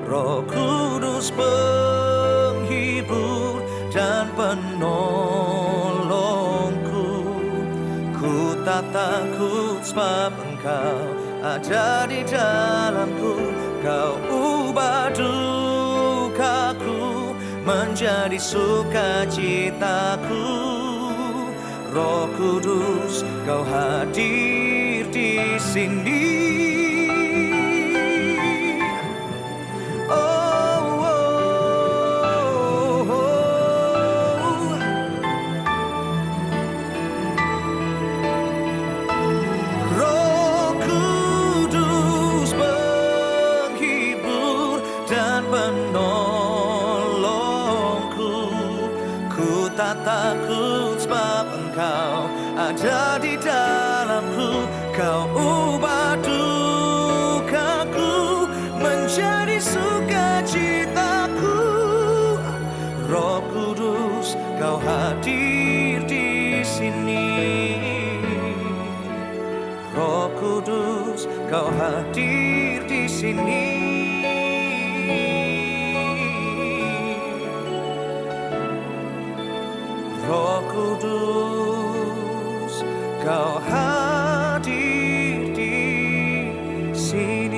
Roh Kudus penghibur dan penolongku. Ku tak takut sebab Engkau ada di dalamku. Kau ubah dukaku menjadi sukacitaku. Roh Kudus, Kau hadir di sini. Roh Kudus penghibur dan penolongku. Ku tak takut sebab Engkau ada di dalamku. Kau ubah dukaku menjadi sukacitaku. Roh Kudus, Kau hadir di sini. Roh Kudus, Kau hadir di sini. Roh Kudus, Kau hadir di sini.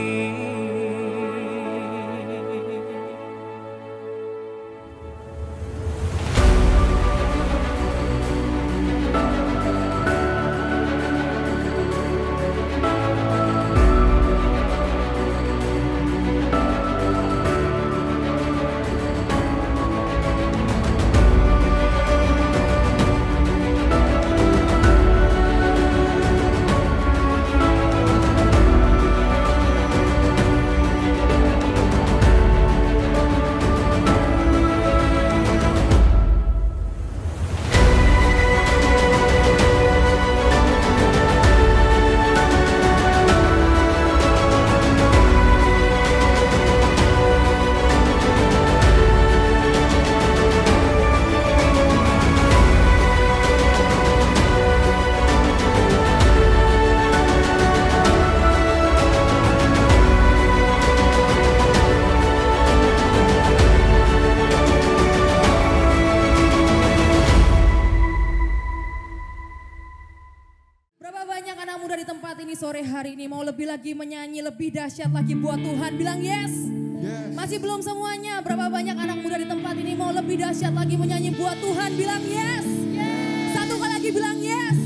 Berapa banyak anak muda di tempat ini sore hari ini mau lebih lagi menyanyi, lebih dahsyat lagi buat Tuhan? Bilang yes. Masih belum semuanya. Berapa banyak anak muda di tempat ini mau lebih dahsyat lagi menyanyi buat Tuhan? Bilang yes. Satu kali lagi bilang yes.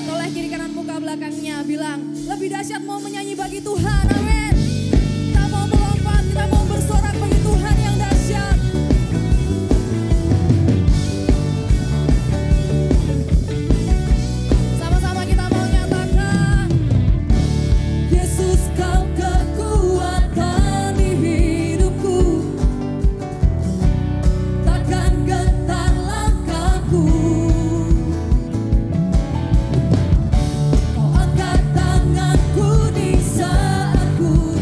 Toleh kiri kanan muka belakangnya bilang lebih dahsyat mau menyanyi bagi Tuhan. Amin. Kita mau melompat, kita mau bersorak bagi Tuhan yang dahsyat. Kau angkat tanganku di saat ku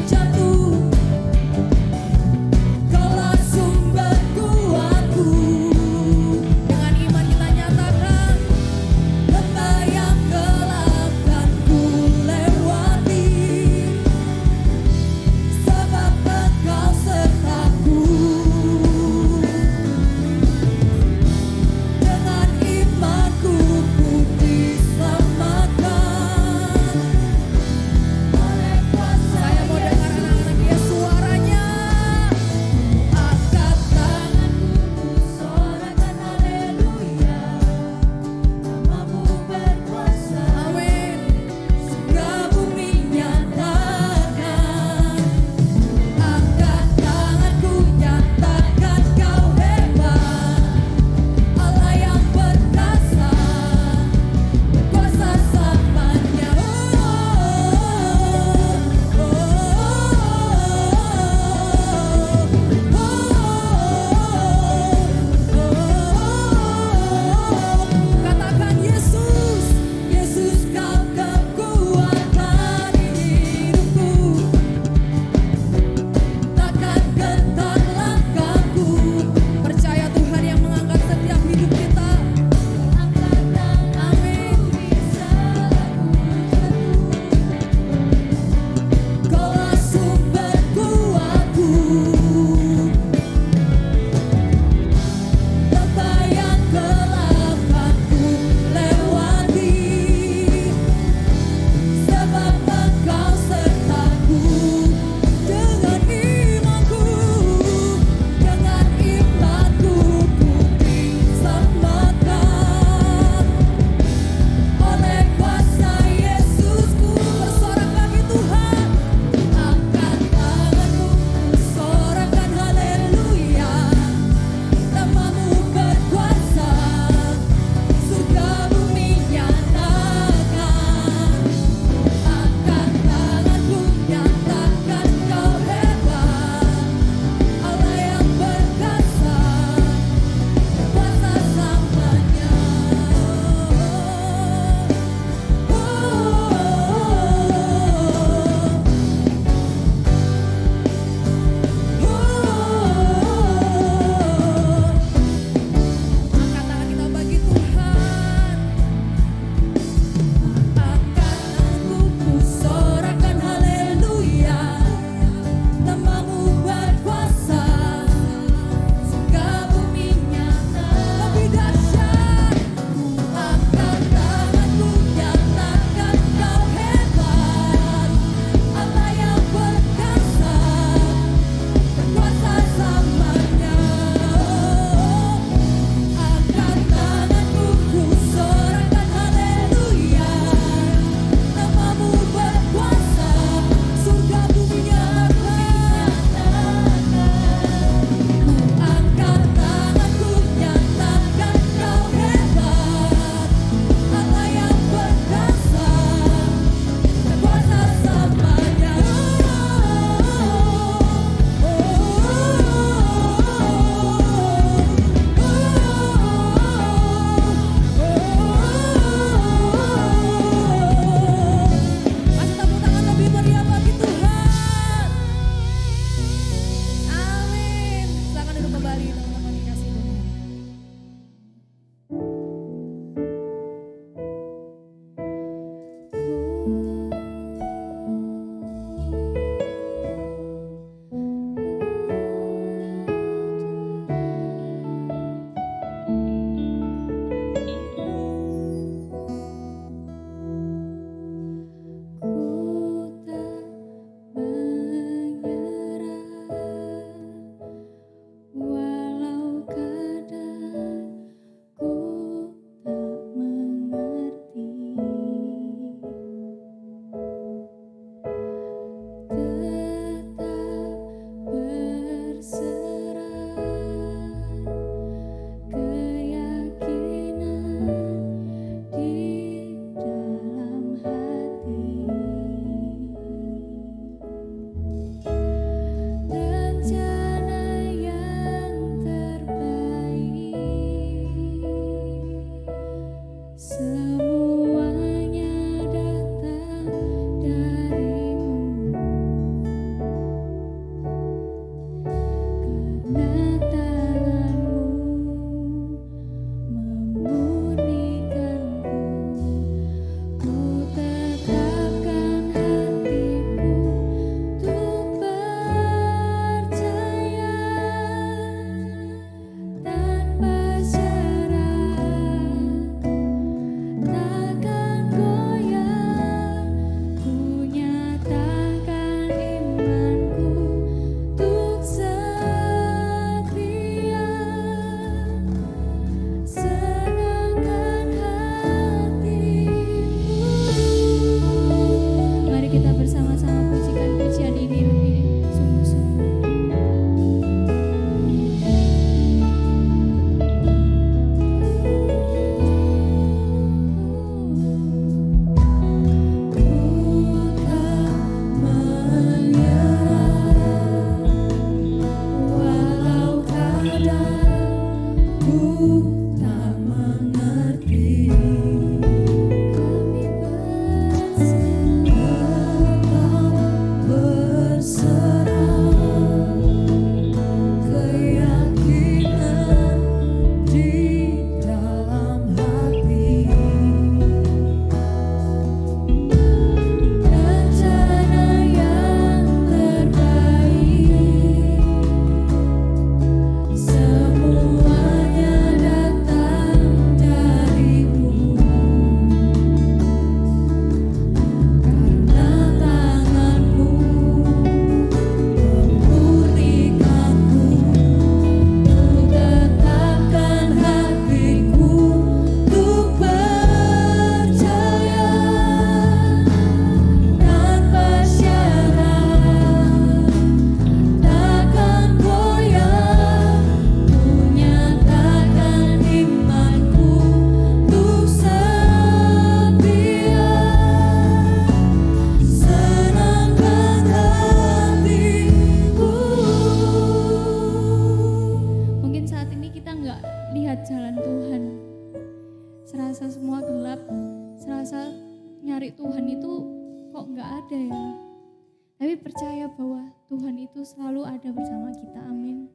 Tuhan itu selalu ada bersama kita, amin.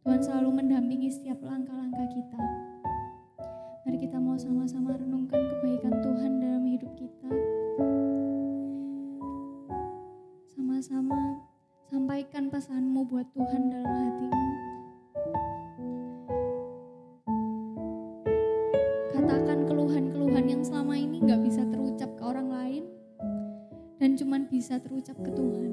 Tuhan selalu mendampingi setiap langkah-langkah kita. Mari kita mau sama-sama renungkan kebaikan Tuhan dalam hidup kita. Sama-sama sampaikan pesanmu buat Tuhan dalam hatimu. Katakan keluhan-keluhan yang selama ini gak bisa terucap ke orang lain dan cuman bisa terucap ke Tuhan.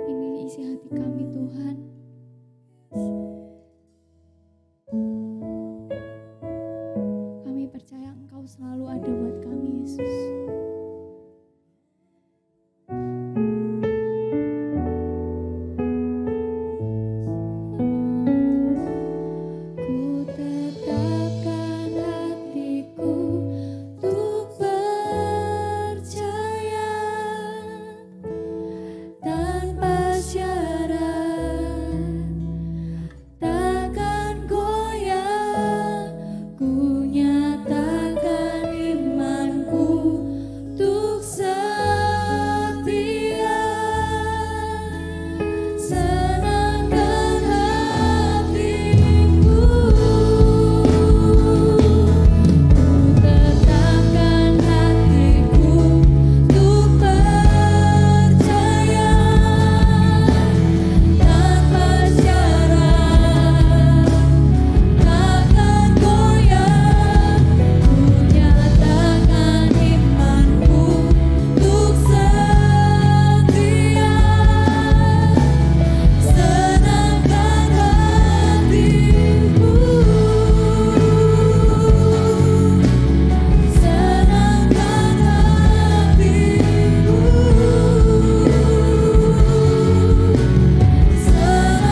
Ini isi hati kami Tuhan. Kami percaya Engkau selalu ada buat kami, Yesus. Ku tetapkan hatiku untuk percaya tanpa syarat, takkan goyah. Ku nyatakan imanku untuk setia. Senangkan hatiku, ku tetapkan hatiku untuk percaya tanpa syarat, takkan goyah. Ku nyatakan imanku untuk setia. Senangkan hatiku, senangkan hatiku, senangkan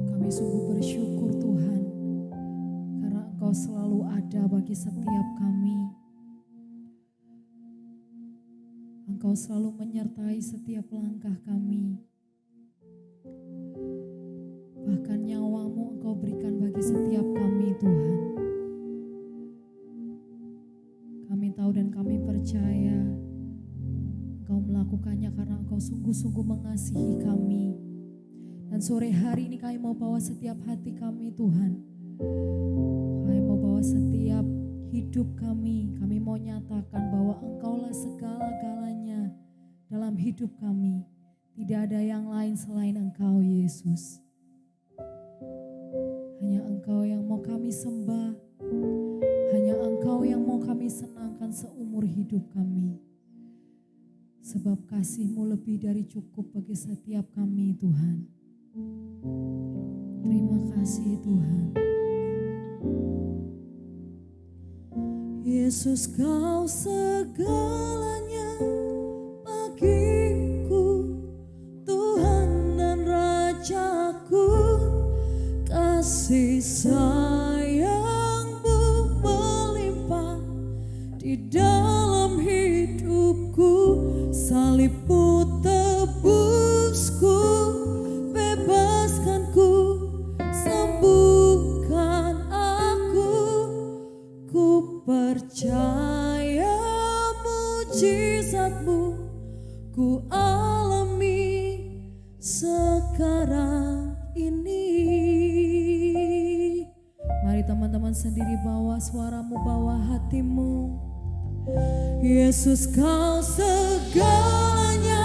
Kami sungguh bersyukur Tuhan, karena Engkau selalu ada bagi setiap kami. Engkau selalu menyertai setiap langkah kami. Bahkan nyawamu Engkau berikan bagi setiap kami Tuhan. Kami tahu dan kami percaya Engkau melakukannya karena Engkau sungguh-sungguh mengasihi kami. Dan sore hari ini kami mau bawa setiap hati kami Tuhan. Kami mau bawa setiap hidup kami. Kami mau nyatakan bahwa Engkaulah segala-galanya dalam hidup kami. Tidak ada yang lain selain Engkau Yesus. Hanya Engkau yang mau kami sembah. Hanya Engkau yang mau kami senangkan seumur hidup kami. Sebab kasih-Mu lebih dari cukup bagi setiap kami Tuhan. Terima kasih Tuhan. Yesus Kau segalanya bagiku, Tuhan dan Rajaku. Kasih sayang-Mu melimpah di dalam hidupku. Salib-Mu tebusku, bebaskanku, sembuhkan aku. Ku percaya mujizat-Mu ku alami sekarang ini. Mari teman-teman sendiri bawa suaramu, bawa hatimu. Yesus Kau segalanya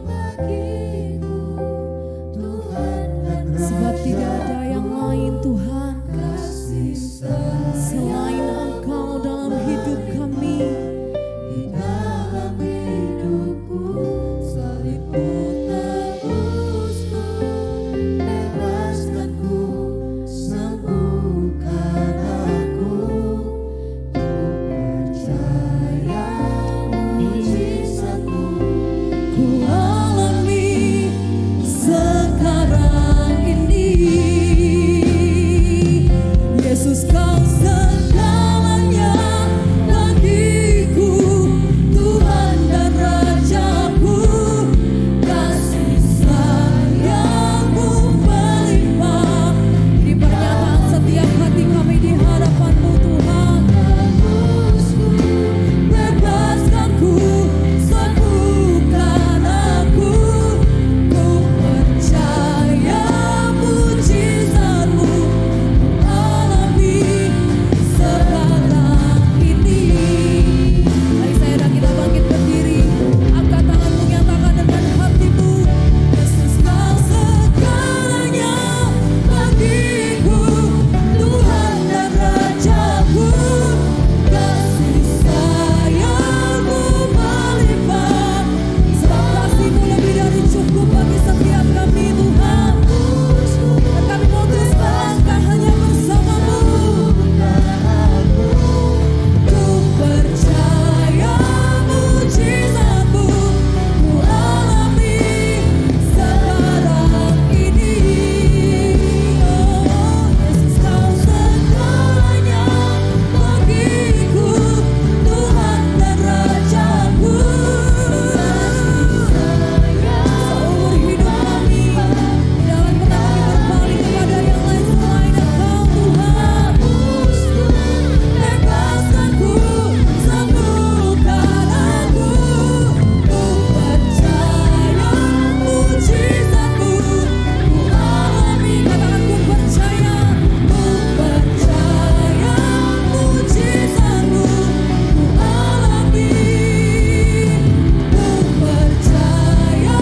bagiku, Tuhan dan Raja. Sebab tidak ada yang lain Tuhan selain Engkau dalam hidup kami. Di dalam hidupku, salib-Mu tebusku, bebaskanku, sembuhkan aku. Percaya mujizat-Mu ku alami sekarang ini. Yesus Kau segalanya bagiku, Tuhan dan Rajaku. Kasih sayang-Mu melimpah. Ini pernyataan setiap hati kami di hadapan-Mu Tuhan. Bebaskanku, sembuhkan aku. Ku percaya mujizat-Mu ku alami sekarang ini. Mari saya dan kita bangkit berdiri. Angkat tanganmu, nyatakan dengan hatimu. Yesus Kau segalanya bagiku, Tuhan dan Rajaku. Kasih sayang-Mu melimpah. Sebab kasih-Mu lebih dari cukup bagi setiap kami Tuhan. Dan kami mau terus melangkah hanya bersama-Mu. Ku percaya mujizat-Mu ku alami sekarang ini. Oh, Yesus Kau segalanya bagiku, Tuhan dan Rajaku. Seumur hidup kami, jangan pernah kami berbalik kepada yang lain selain Engkau Tuhan. Bebaskanku, sembuhkan aku. Ku percaya mujizat-Mu ku alami. Katakan ku percaya. Ku percaya mujizat-Mu ku alami. Ku percaya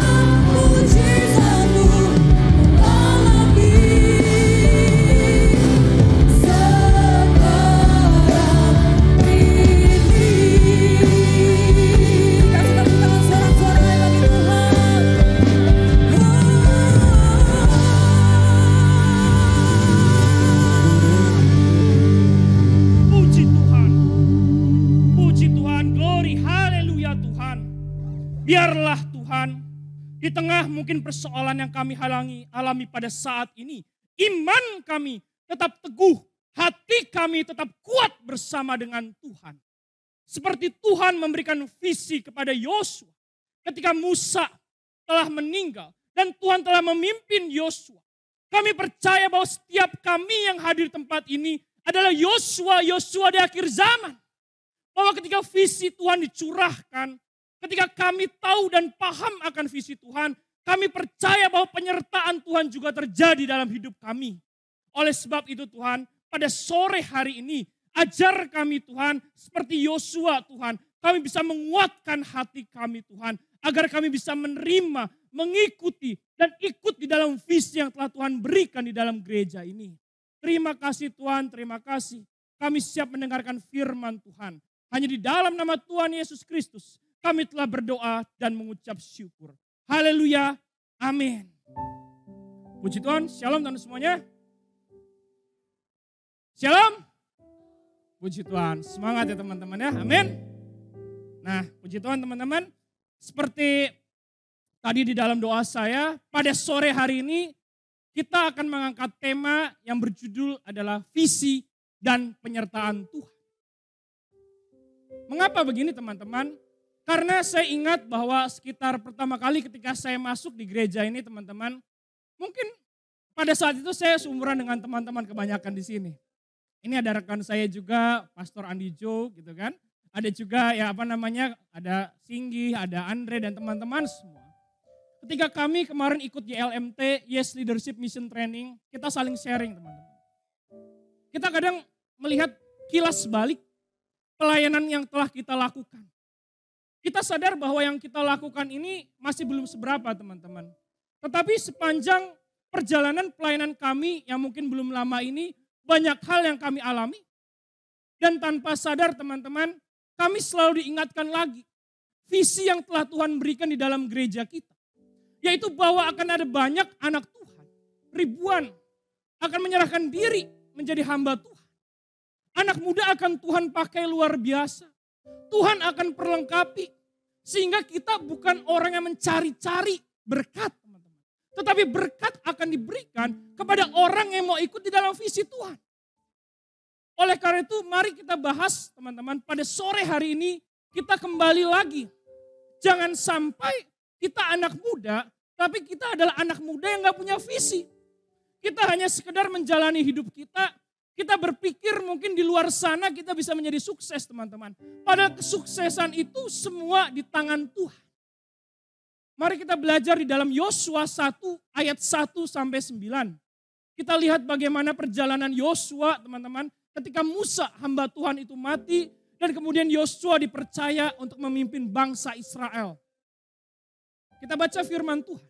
mujizat-Mu ku alami sekarang ini. Kasih tepuk tangan sorak-sorai bagi Tuhan. Puji Tuhan, puji Tuhan, glory, haleluya Tuhan. Biarlah Tuhan, di tengah mungkin persoalan yang kami alami pada saat ini, iman kami tetap teguh, hati kami tetap kuat bersama dengan Tuhan. Seperti Tuhan memberikan visi kepada Yosua ketika Musa telah meninggal dan Tuhan telah memimpin Yosua. Kami percaya bahwa setiap kami yang hadir di tempat ini adalah Yosua di akhir zaman. Bahwa ketika visi Tuhan dicurahkan, ketika kami tahu dan paham akan visi Tuhan, kami percaya bahwa penyertaan Tuhan juga terjadi dalam hidup kami. Oleh sebab itu Tuhan, pada sore hari ini, ajar kami Tuhan, seperti Yosua Tuhan, kami bisa menguatkan hati kami Tuhan, agar kami bisa menerima, mengikuti dan ikut di dalam visi yang telah Tuhan berikan di dalam gereja ini. Terima kasih Tuhan, terima kasih. Kami siap mendengarkan firman Tuhan. Hanya di dalam nama Tuhan Yesus Kristus kami telah berdoa dan mengucap syukur. Haleluya, amin. Puji Tuhan, shalom teman semuanya. Shalom. Puji Tuhan, semangat ya teman-teman ya, amin. Nah, puji Tuhan teman-teman, seperti tadi di dalam doa saya, pada sore hari ini kita akan mengangkat tema yang berjudul adalah visi dan penyertaan Tuhan. Mengapa begini teman-teman? Karena saya ingat bahwa sekitar pertama kali ketika saya masuk di gereja ini teman-teman, mungkin pada saat itu saya seumuran dengan teman-teman kebanyakan di sini. Ini ada rekan saya juga, Pastor Andi Jo gitu kan. Ada juga ada Singgi, ada Andre dan teman-teman semua. Ketika kami kemarin ikut YLMT, Yes Leadership Mission Training, kita saling sharing teman-teman. Kita kadang melihat kilas balik pelayanan yang telah kita lakukan. Kita sadar bahwa yang kita lakukan ini masih belum seberapa teman-teman. Tetapi sepanjang perjalanan pelayanan kami yang mungkin belum lama ini, banyak hal yang kami alami. Dan tanpa sadar teman-teman, kami selalu diingatkan lagi visi yang telah Tuhan berikan di dalam gereja kita. Yaitu bahwa akan ada banyak anak Tuhan, ribuan, akan menyerahkan diri menjadi hamba Tuhan. Anak muda akan Tuhan pakai luar biasa. Tuhan akan perlengkapi. Sehingga kita bukan orang yang mencari-cari berkat teman-teman. Tetapi berkat akan diberikan kepada orang yang mau ikut di dalam visi Tuhan. Oleh karena itu mari kita bahas teman-teman, pada sore hari ini kita kembali lagi. Jangan sampai kita anak muda, tapi kita adalah anak muda yang gak punya visi. Kita hanya sekedar menjalani hidup kita. Kita berpikir mungkin di luar sana kita bisa menjadi sukses teman-teman. Padahal kesuksesan itu semua di tangan Tuhan. Mari kita belajar di dalam Yosua 1 ayat 1 sampai 9. Kita lihat bagaimana perjalanan Yosua teman-teman. Ketika Musa hamba Tuhan itu mati dan kemudian Yosua dipercaya untuk memimpin bangsa Israel. Kita baca firman Tuhan.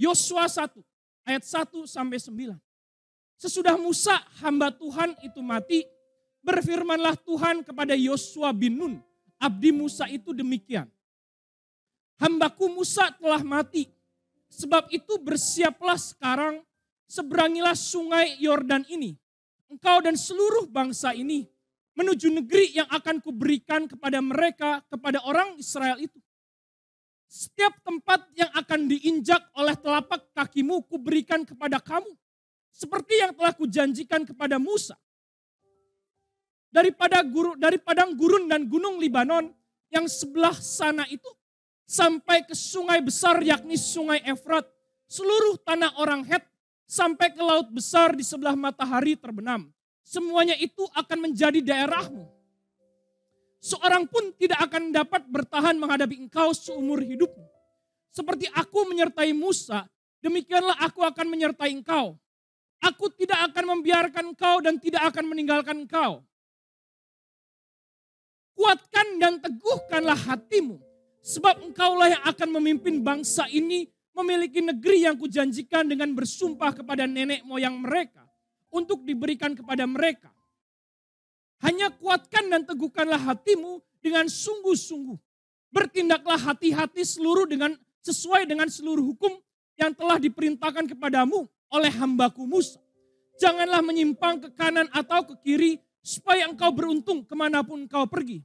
Yosua 1 ayat 1 sampai 9. Sesudah Musa hamba Tuhan itu mati, berfirmanlah Tuhan kepada Yosua bin Nun, abdi Musa itu demikian. Hambaku Musa telah mati, sebab itu bersiaplah sekarang, seberangilah sungai Yordan ini, engkau dan seluruh bangsa ini, menuju negeri yang akan kuberikan kepada mereka, kepada orang Israel itu. Setiap tempat yang akan diinjak oleh telapak kakimu kuberikan kepada kamu. Seperti yang telah kujanjikan kepada Musa. Dari padang gurun dan gunung Libanon yang sebelah sana itu sampai ke sungai besar yakni sungai Efrat. Seluruh tanah orang Het sampai ke laut besar di sebelah matahari terbenam. Semuanya itu akan menjadi daerahmu. Seorang pun tidak akan dapat bertahan menghadapi engkau seumur hidupmu. Seperti aku menyertai Musa, demikianlah aku akan menyertai engkau. Aku tidak akan membiarkan engkau dan tidak akan meninggalkan engkau. Kuatkan dan teguhkanlah hatimu. Sebab engkaulah yang akan memimpin bangsa ini memiliki negeri yang kujanjikan dengan bersumpah kepada nenek moyang mereka. Untuk diberikan kepada mereka. Hanya kuatkan dan teguhkanlah hatimu dengan sungguh-sungguh. Bertindaklah hati-hati sesuai dengan seluruh hukum yang telah diperintahkan kepadamu oleh hambaku Musa. Janganlah menyimpang ke kanan atau ke kiri supaya engkau beruntung kemanapun engkau pergi.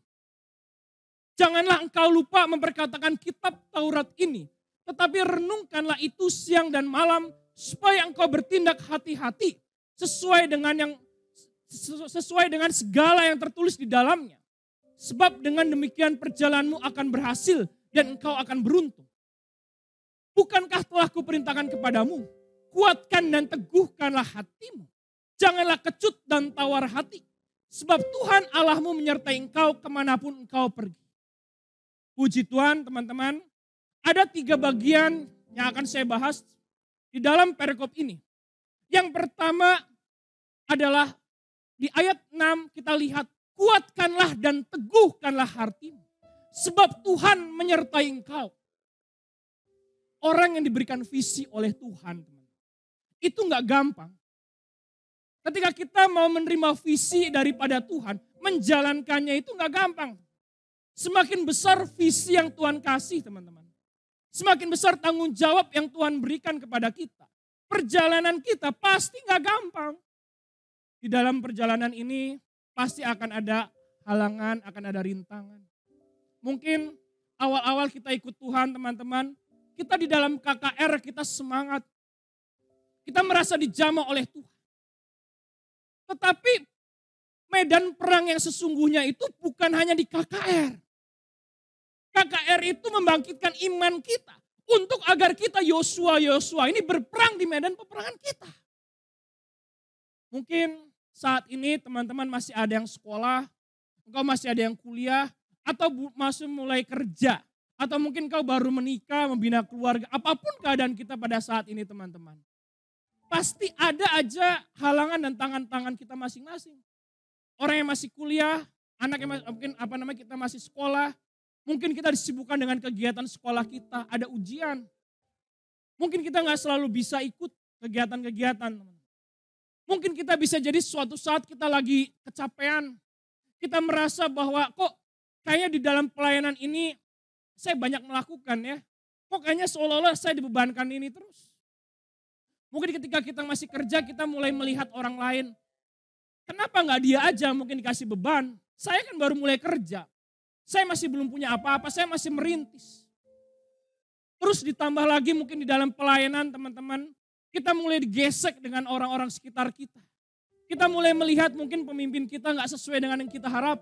Janganlah engkau lupa memperkatakan kitab Taurat ini. Tetapi renungkanlah itu siang dan malam supaya engkau bertindak hati-hati sesuai dengan segala yang tertulis di dalamnya. Sebab dengan demikian perjalananmu akan berhasil dan engkau akan beruntung. Bukankah telah kuperintahkan kepadamu? Kuatkan dan teguhkanlah hatimu. Janganlah kecut dan tawar hati. Sebab Tuhan Allahmu menyertai engkau kemanapun engkau pergi. Puji Tuhan teman-teman. Ada 3 bagian yang akan saya bahas di dalam perikop ini. Yang pertama adalah di ayat 6 kita lihat. Kuatkanlah dan teguhkanlah hatimu. Sebab Tuhan menyertai engkau. orang yang diberikan visi oleh Tuhan, teman. Itu nggak gampang. Ketika kita mau menerima visi daripada Tuhan, menjalankannya itu nggak gampang. Semakin besar visi yang Tuhan kasih, teman-teman. Semakin besar tanggung jawab yang Tuhan berikan kepada kita. Perjalanan kita pasti nggak gampang. Di dalam perjalanan ini pasti akan ada halangan, akan ada rintangan. Mungkin awal-awal kita ikut Tuhan, teman-teman, kita di dalam KKR kita semangat. Kita merasa dijamah oleh Tuhan. Tetapi medan perang yang sesungguhnya itu bukan hanya di KKR. KKR itu membangkitkan iman kita untuk agar kita Yosua ini berperang di medan peperangan kita. Mungkin saat ini teman-teman masih ada yang sekolah, engkau masih ada yang kuliah, atau masih mulai kerja. Atau mungkin kau baru menikah, membina keluarga, apapun keadaan kita pada saat ini teman-teman. Pasti ada aja halangan dan tangan-tangan kita masing-masing. Orang yang masih kuliah, anak yang mungkin kita masih sekolah, mungkin kita disibukkan dengan kegiatan sekolah kita, ada ujian. Mungkin kita nggak selalu bisa ikut kegiatan-kegiatan. Mungkin kita bisa jadi suatu saat kita lagi kecapean. Kita merasa bahwa kok kayaknya di dalam pelayanan ini saya banyak melakukan ya. Kok kayaknya seolah-olah saya dibebankan ini terus. Mungkin ketika kita masih kerja kita mulai melihat orang lain. Kenapa nggak dia aja mungkin dikasih beban. Saya kan baru mulai kerja. Saya masih belum punya apa-apa, saya masih merintis. Terus ditambah lagi mungkin di dalam pelayanan teman-teman, kita mulai digesek dengan orang-orang sekitar kita. Kita mulai melihat mungkin pemimpin kita nggak sesuai dengan yang kita harap.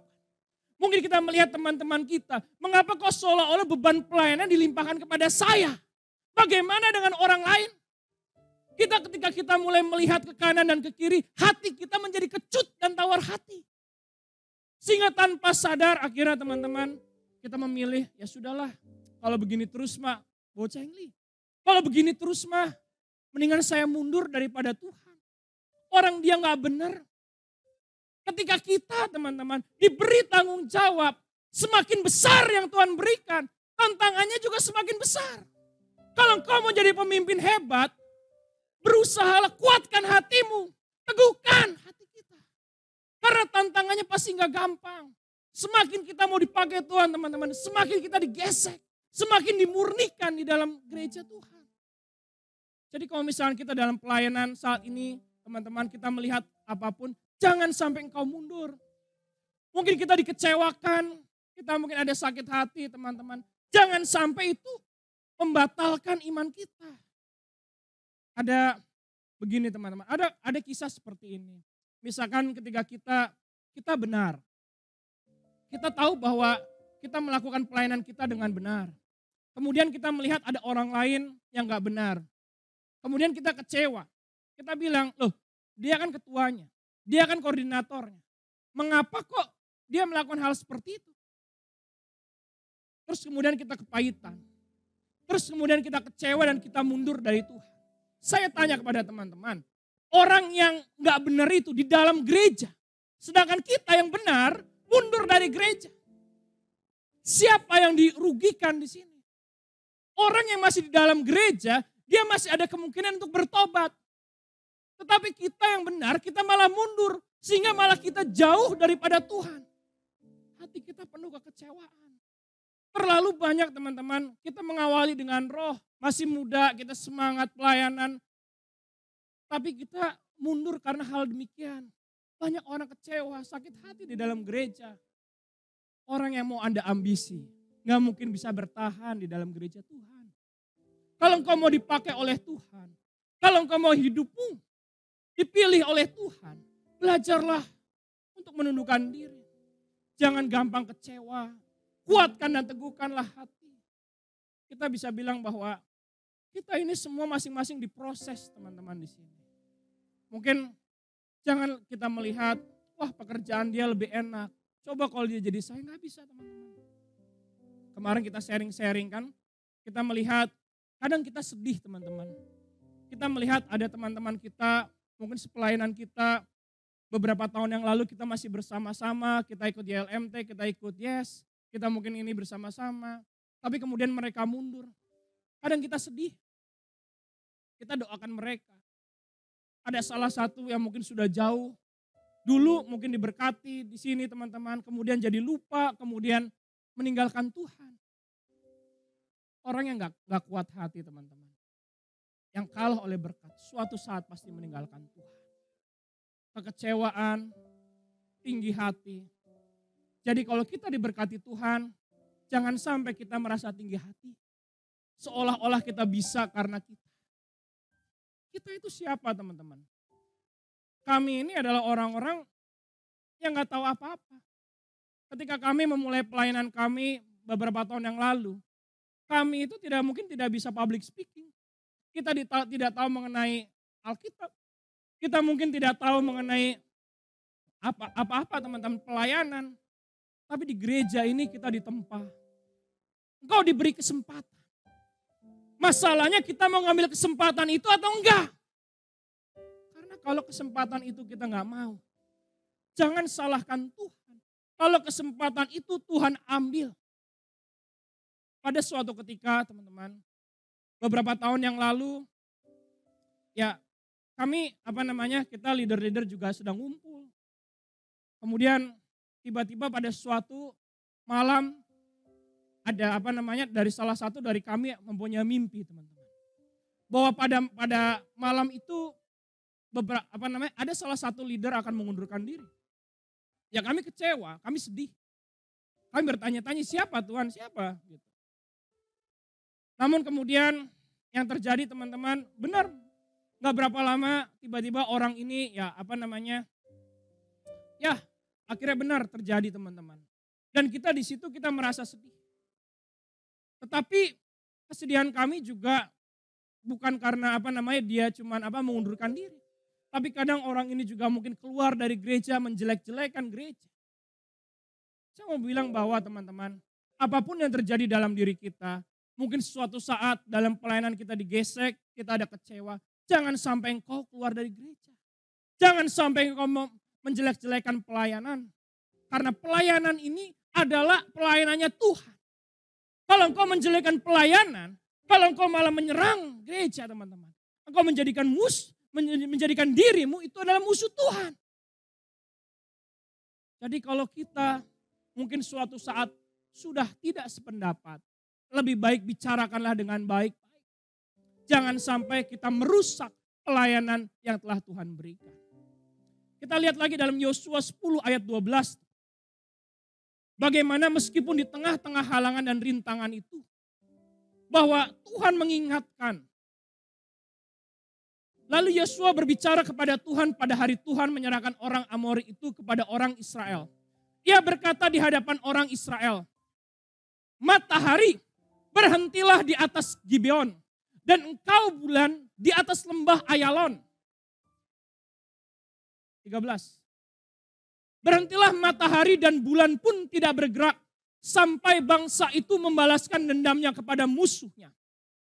Mungkin kita melihat teman-teman kita, mengapa kok seolah-olah beban pelayanan dilimpahkan kepada saya? Bagaimana dengan orang lain? Ketika kita mulai melihat ke kanan dan ke kiri, hati kita menjadi kecut dan tawar hati. Sehingga tanpa sadar akhirnya teman-teman kita memilih, ya sudahlah kalau begini terus mah bocengli. Kalau begini terus mah mendingan saya mundur daripada Tuhan. Orang dia gak benar. Ketika kita teman-teman diberi tanggung jawab, semakin besar yang Tuhan berikan, tantangannya juga semakin besar. Kalau engkau mau jadi pemimpin hebat, berusahalah kuatkan hatimu, teguhkan hati kita. Karena tantangannya pasti gak gampang. Semakin kita mau dipakai Tuhan teman-teman, semakin kita digesek, semakin dimurnikan di dalam gereja Tuhan. Jadi kalau misalnya kita dalam pelayanan saat ini, teman-teman kita melihat apapun, jangan sampai engkau mundur. Mungkin kita dikecewakan, kita mungkin ada sakit hati teman-teman. Jangan sampai itu membatalkan iman kita. Ada begini teman-teman, ada kisah seperti ini. Misalkan ketika kita benar, kita tahu bahwa kita melakukan pelayanan kita dengan benar. Kemudian kita melihat ada orang lain yang gak benar. Kemudian kita kecewa. Kita bilang, loh dia kan ketuanya, dia kan koordinatornya. Mengapa kok dia melakukan hal seperti itu? Terus kemudian kita kepahitan. Terus kemudian kita kecewa dan kita mundur dari Tuhan. Saya tanya kepada teman-teman, orang yang gak benar itu di dalam gereja. Sedangkan kita yang benar mundur dari gereja. Siapa yang dirugikan di sini? Orang yang masih di dalam gereja, dia masih ada kemungkinan untuk bertobat. Tetapi kita yang benar, kita malah mundur. Sehingga malah kita jauh daripada Tuhan. Hati kita penuh kekecewaan. Terlalu banyak teman-teman, kita mengawali dengan roh. Masih muda, kita semangat pelayanan. Tapi kita mundur karena hal demikian. Banyak orang kecewa, sakit hati di dalam gereja. Orang yang mau Anda ambisi, gak mungkin bisa bertahan di dalam gereja Tuhan. Kalau engkau mau dipakai oleh Tuhan, kalau engkau mau hidupmu dipilih oleh Tuhan, belajarlah untuk menundukkan diri. Jangan gampang kecewa, kuatkan dan teguhkanlah hati. Kita bisa bilang bahwa kita ini semua masing-masing diproses teman-teman di sini. Mungkin jangan kita melihat, wah pekerjaan dia lebih enak. Coba kalau dia jadi saya, nggak bisa teman-teman. Kemarin kita sharing-sharing kan, kita melihat, kadang kita sedih teman-teman. Kita melihat ada teman-teman kita, mungkin sepelayanan kita, beberapa tahun yang lalu kita masih bersama-sama, kita ikut YLMT, kita ikut YES, kita mungkin ini bersama-sama. Tapi kemudian mereka mundur. Kadang kita sedih, kita doakan mereka. Ada salah satu yang mungkin sudah jauh, dulu mungkin diberkati di sini teman-teman, kemudian jadi lupa, kemudian meninggalkan Tuhan. Orang yang gak kuat hati teman-teman, yang kalah oleh berkat, suatu saat pasti meninggalkan Tuhan. Kekecewaan, tinggi hati. Jadi kalau kita diberkati Tuhan, jangan sampai kita merasa tinggi hati. Seolah-olah kita bisa karena kita. Kita itu siapa teman-teman? Kami ini adalah orang-orang yang gak tahu apa-apa. Ketika kami memulai pelayanan kami beberapa tahun yang lalu, kami itu mungkin tidak bisa public speaking. Kita tidak tahu mengenai Alkitab. Kita mungkin tidak tahu mengenai apa-apa teman-teman pelayanan. Tapi di gereja ini kita ditempa. Engkau diberi kesempatan. Masalahnya kita mau ngambil kesempatan itu atau enggak? Karena kalau kesempatan itu kita enggak mau, jangan salahkan Tuhan. Kalau kesempatan itu Tuhan ambil. Pada suatu ketika teman-teman, beberapa tahun yang lalu, ya kami kita leader-leader juga sedang ngumpul. Kemudian tiba-tiba pada suatu malam ada dari salah satu dari kami mempunyai mimpi teman-teman. Bahwa pada malam itu ada salah satu leader akan mengundurkan diri. Ya kami kecewa, kami sedih. Kami bertanya-tanya siapa Tuhan, siapa gitu. Namun kemudian yang terjadi teman-teman, benar gak berapa lama tiba-tiba orang ini akhirnya benar terjadi teman-teman. Dan kita di situ kita merasa sedih. Tetapi kesedihan kami juga bukan karena dia cuman mengundurkan diri. Tapi kadang orang ini juga mungkin keluar dari gereja menjelek-jelekan gereja. Saya mau bilang bahwa teman-teman, apapun yang terjadi dalam diri kita, mungkin suatu saat dalam pelayanan kita digesek, kita ada kecewa. Jangan sampai engkau keluar dari gereja. Jangan sampai engkau menjelek-jelekan pelayanan. Karena pelayanan ini adalah pelayanannya Tuhan. Kalau engkau menjelekkan pelayanan, kalau engkau malah menyerang gereja teman-teman. Engkau menjadikan dirimu itu adalah musuh Tuhan. Jadi kalau kita mungkin suatu saat sudah tidak sependapat, lebih baik bicarakanlah dengan baik-baik. Jangan sampai kita merusak pelayanan yang telah Tuhan berikan. Kita lihat lagi dalam Yosua 10 ayat 12. Bagaimana meskipun di tengah-tengah halangan dan rintangan itu, bahwa Tuhan mengingatkan. Lalu Yosua berbicara kepada Tuhan pada hari Tuhan menyerahkan orang Amori itu kepada orang Israel. Ia berkata di hadapan orang Israel, matahari, berhentilah di atas Gibeon, dan engkau bulan di atas lembah Ayalon. 13. Berhentilah matahari dan bulan pun tidak bergerak, sampai bangsa itu membalaskan dendamnya kepada musuhnya.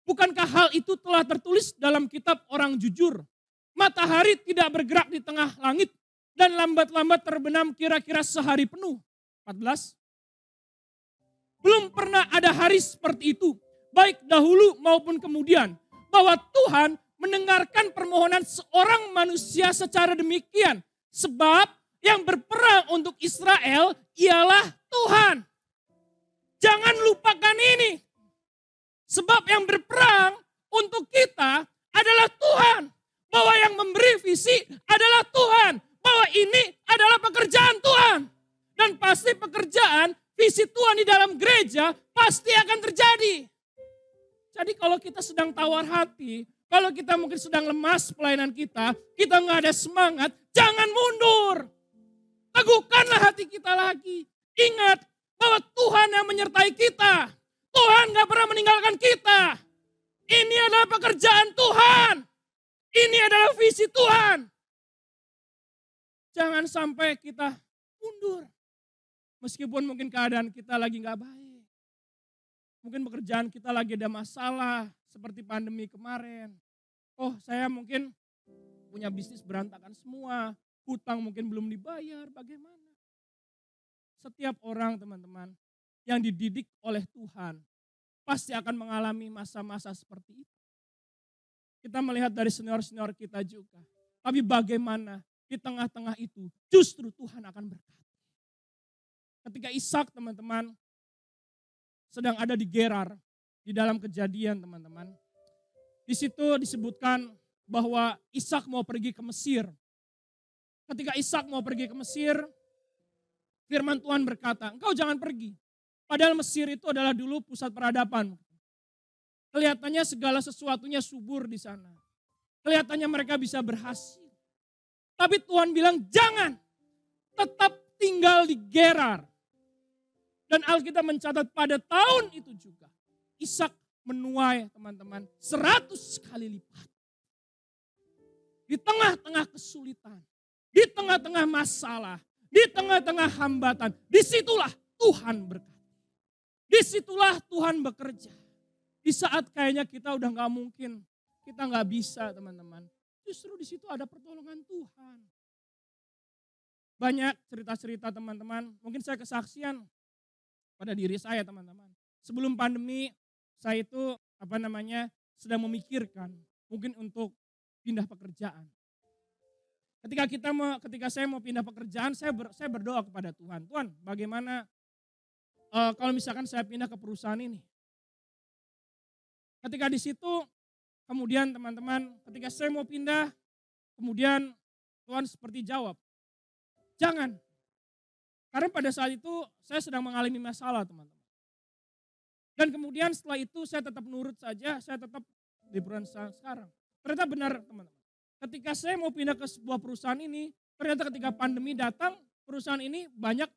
Bukankah hal itu telah tertulis dalam kitab orang jujur? Matahari tidak bergerak di tengah langit, dan lambat-lambat terbenam kira-kira sehari penuh. 14. Belum pernah ada hari seperti itu, baik dahulu maupun kemudian, bahwa Tuhan mendengarkan permohonan seorang manusia secara demikian. Sebab yang berperang untuk Israel ialah Tuhan. Jangan lupakan ini. Sebab yang berperang untuk kita adalah Tuhan. Bahwa yang memberi visi adalah Tuhan. Bahwa ini adalah pekerjaan Tuhan. Dan pasti pekerjaan visi Tuhan di dalam gereja pasti akan terjadi. Jadi kalau kita sedang tawar hati, kalau kita mungkin sedang lemas pelayanan kita nggak ada semangat, jangan mundur. Teguhkanlah hati kita lagi. Ingat bahwa Tuhan yang menyertai kita. Tuhan gak pernah meninggalkan kita. Ini adalah pekerjaan Tuhan. Ini adalah visi Tuhan. Jangan sampai kita mundur. Meskipun mungkin keadaan kita lagi gak baik. Mungkin pekerjaan kita lagi ada masalah. Seperti pandemi kemarin. Oh saya mungkin punya bisnis berantakan semua. Hutang mungkin belum dibayar. Bagaimana? Setiap orang teman-teman yang dididik oleh Tuhan, pasti akan mengalami masa-masa seperti itu. Kita melihat dari senior-senior kita juga. Tapi bagaimana di tengah-tengah itu justru Tuhan akan berkati. Ketika Ishak teman-teman sedang ada di Gerar, di dalam Kejadian teman-teman. Di situ disebutkan bahwa Ishak mau pergi ke Mesir. Ketika Ishak mau pergi ke Mesir, firman Tuhan berkata, engkau jangan pergi. Padahal Mesir itu adalah dulu pusat peradaban. Kelihatannya segala sesuatunya subur di sana. Kelihatannya mereka bisa berhasil. Tapi Tuhan bilang jangan, tetap tinggal di Gerar. Dan Alkitab mencatat pada tahun itu juga, Ishak menuai teman-teman 100 kali lipat. Di tengah-tengah kesulitan, di tengah-tengah masalah, di tengah-tengah hambatan, disitulah Tuhan berkati. Disitulah Tuhan bekerja. Di saat kayaknya kita udah gak mungkin, kita gak bisa teman-teman. Justru di situ ada pertolongan Tuhan. Banyak cerita-cerita teman-teman, mungkin saya kesaksian pada diri saya teman-teman. Sebelum pandemi, saya itu sedang memikirkan mungkin untuk pindah pekerjaan. Ketika saya mau pindah pekerjaan, saya berdoa kepada Tuhan. Tuhan, bagaimana kalau misalkan saya pindah ke perusahaan ini? Ketika di situ, kemudian teman-teman, ketika saya mau pindah, kemudian Tuhan seperti jawab, jangan. Karena pada saat itu saya sedang mengalami masalah teman-teman. Dan kemudian setelah itu saya tetap nurut saja, saya tetap di perusahaan sekarang. Ternyata benar teman-teman. Ketika saya mau pindah ke sebuah perusahaan ini, ternyata ketika pandemi datang, perusahaan ini banyak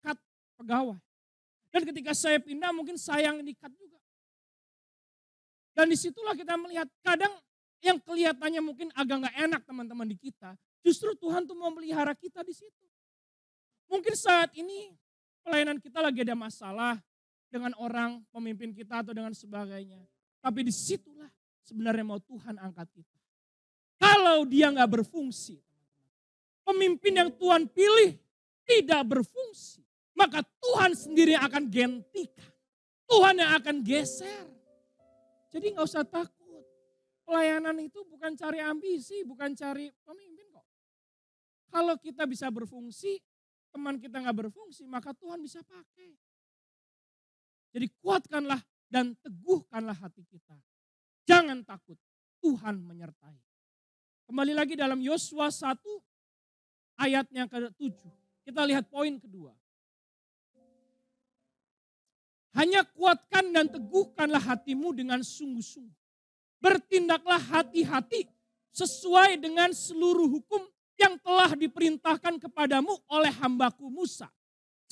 cut pegawai. Dan ketika saya pindah mungkin saya yang di-cut juga. Dan disitulah kita melihat kadang yang kelihatannya mungkin agak gak enak teman-teman di kita. Justru Tuhan tuh mau melihara kita di situ. Mungkin saat ini pelayanan kita lagi ada masalah dengan orang, pemimpin kita atau dengan sebagainya. Tapi disitulah sebenarnya mau Tuhan angkat kita. Kalau dia gak berfungsi, pemimpin yang Tuhan pilih tidak berfungsi, maka Tuhan sendiri akan gantikan. Tuhan yang akan geser. Jadi gak usah takut. Pelayanan itu bukan cari ambisi, bukan cari pemimpin kok. Kalau kita bisa berfungsi, teman kita gak berfungsi, maka Tuhan bisa pakai. Jadi kuatkanlah dan teguhkanlah hati kita. Jangan takut, Tuhan menyertai. Kembali lagi dalam Yosua 1 ayatnya ke-7. Kita lihat poin kedua. Hanya kuatkan dan teguhkanlah hatimu dengan sungguh-sungguh. Bertindaklah hati-hati sesuai dengan seluruh hukum yang telah diperintahkan kepadamu oleh hambaku Musa.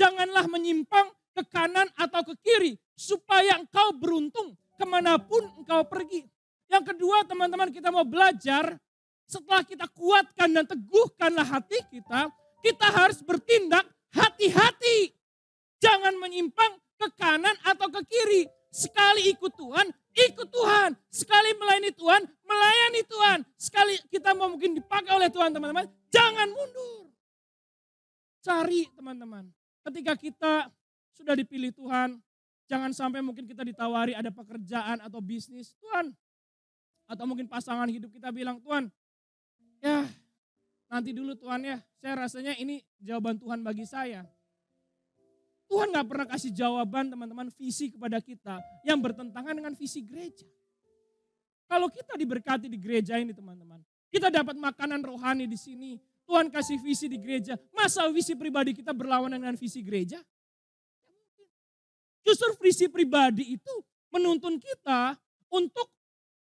Janganlah menyimpang ke kanan atau ke kiri, supaya engkau beruntung kemanapun engkau pergi. Yang kedua teman-teman, kita mau belajar, setelah kita kuatkan dan teguhkanlah hati kita, kita harus bertindak hati-hati. Jangan menyimpang ke kanan atau ke kiri. Sekali ikut Tuhan, ikut Tuhan. Sekali melayani Tuhan, melayani Tuhan. Sekali kita mau mungkin dipakai oleh Tuhan teman-teman, jangan mundur. Cari teman-teman, ketika kita sudah dipilih Tuhan, jangan sampai mungkin kita ditawari ada pekerjaan atau bisnis, Tuhan. Atau mungkin pasangan hidup kita bilang, Tuhan, ya nanti dulu Tuhan ya, saya rasanya ini jawaban Tuhan bagi saya. Tuhan gak pernah kasih jawaban teman-teman visi kepada kita yang bertentangan dengan visi gereja. Kalau kita diberkati di gereja ini teman-teman, kita dapat makanan rohani di sini, Tuhan kasih visi di gereja, masa visi pribadi kita berlawanan dengan visi gereja? Justru visi pribadi itu menuntun kita untuk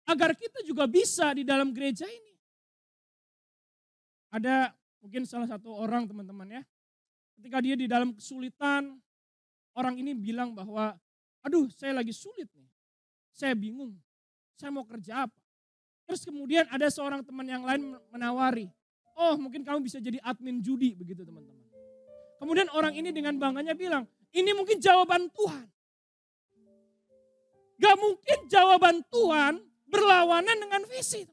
agar kita juga bisa di dalam gereja ini. Ada mungkin salah satu orang teman-teman ya, ketika dia di dalam kesulitan, orang ini bilang bahwa, aduh saya lagi sulit nih, saya bingung, saya mau kerja apa. Terus kemudian ada seorang teman yang lain menawari, oh mungkin kamu bisa jadi admin judi begitu teman-teman. Kemudian orang ini dengan bangganya bilang, ini mungkin jawaban Tuhan. Gak mungkin jawaban Tuhan berlawanan dengan visi.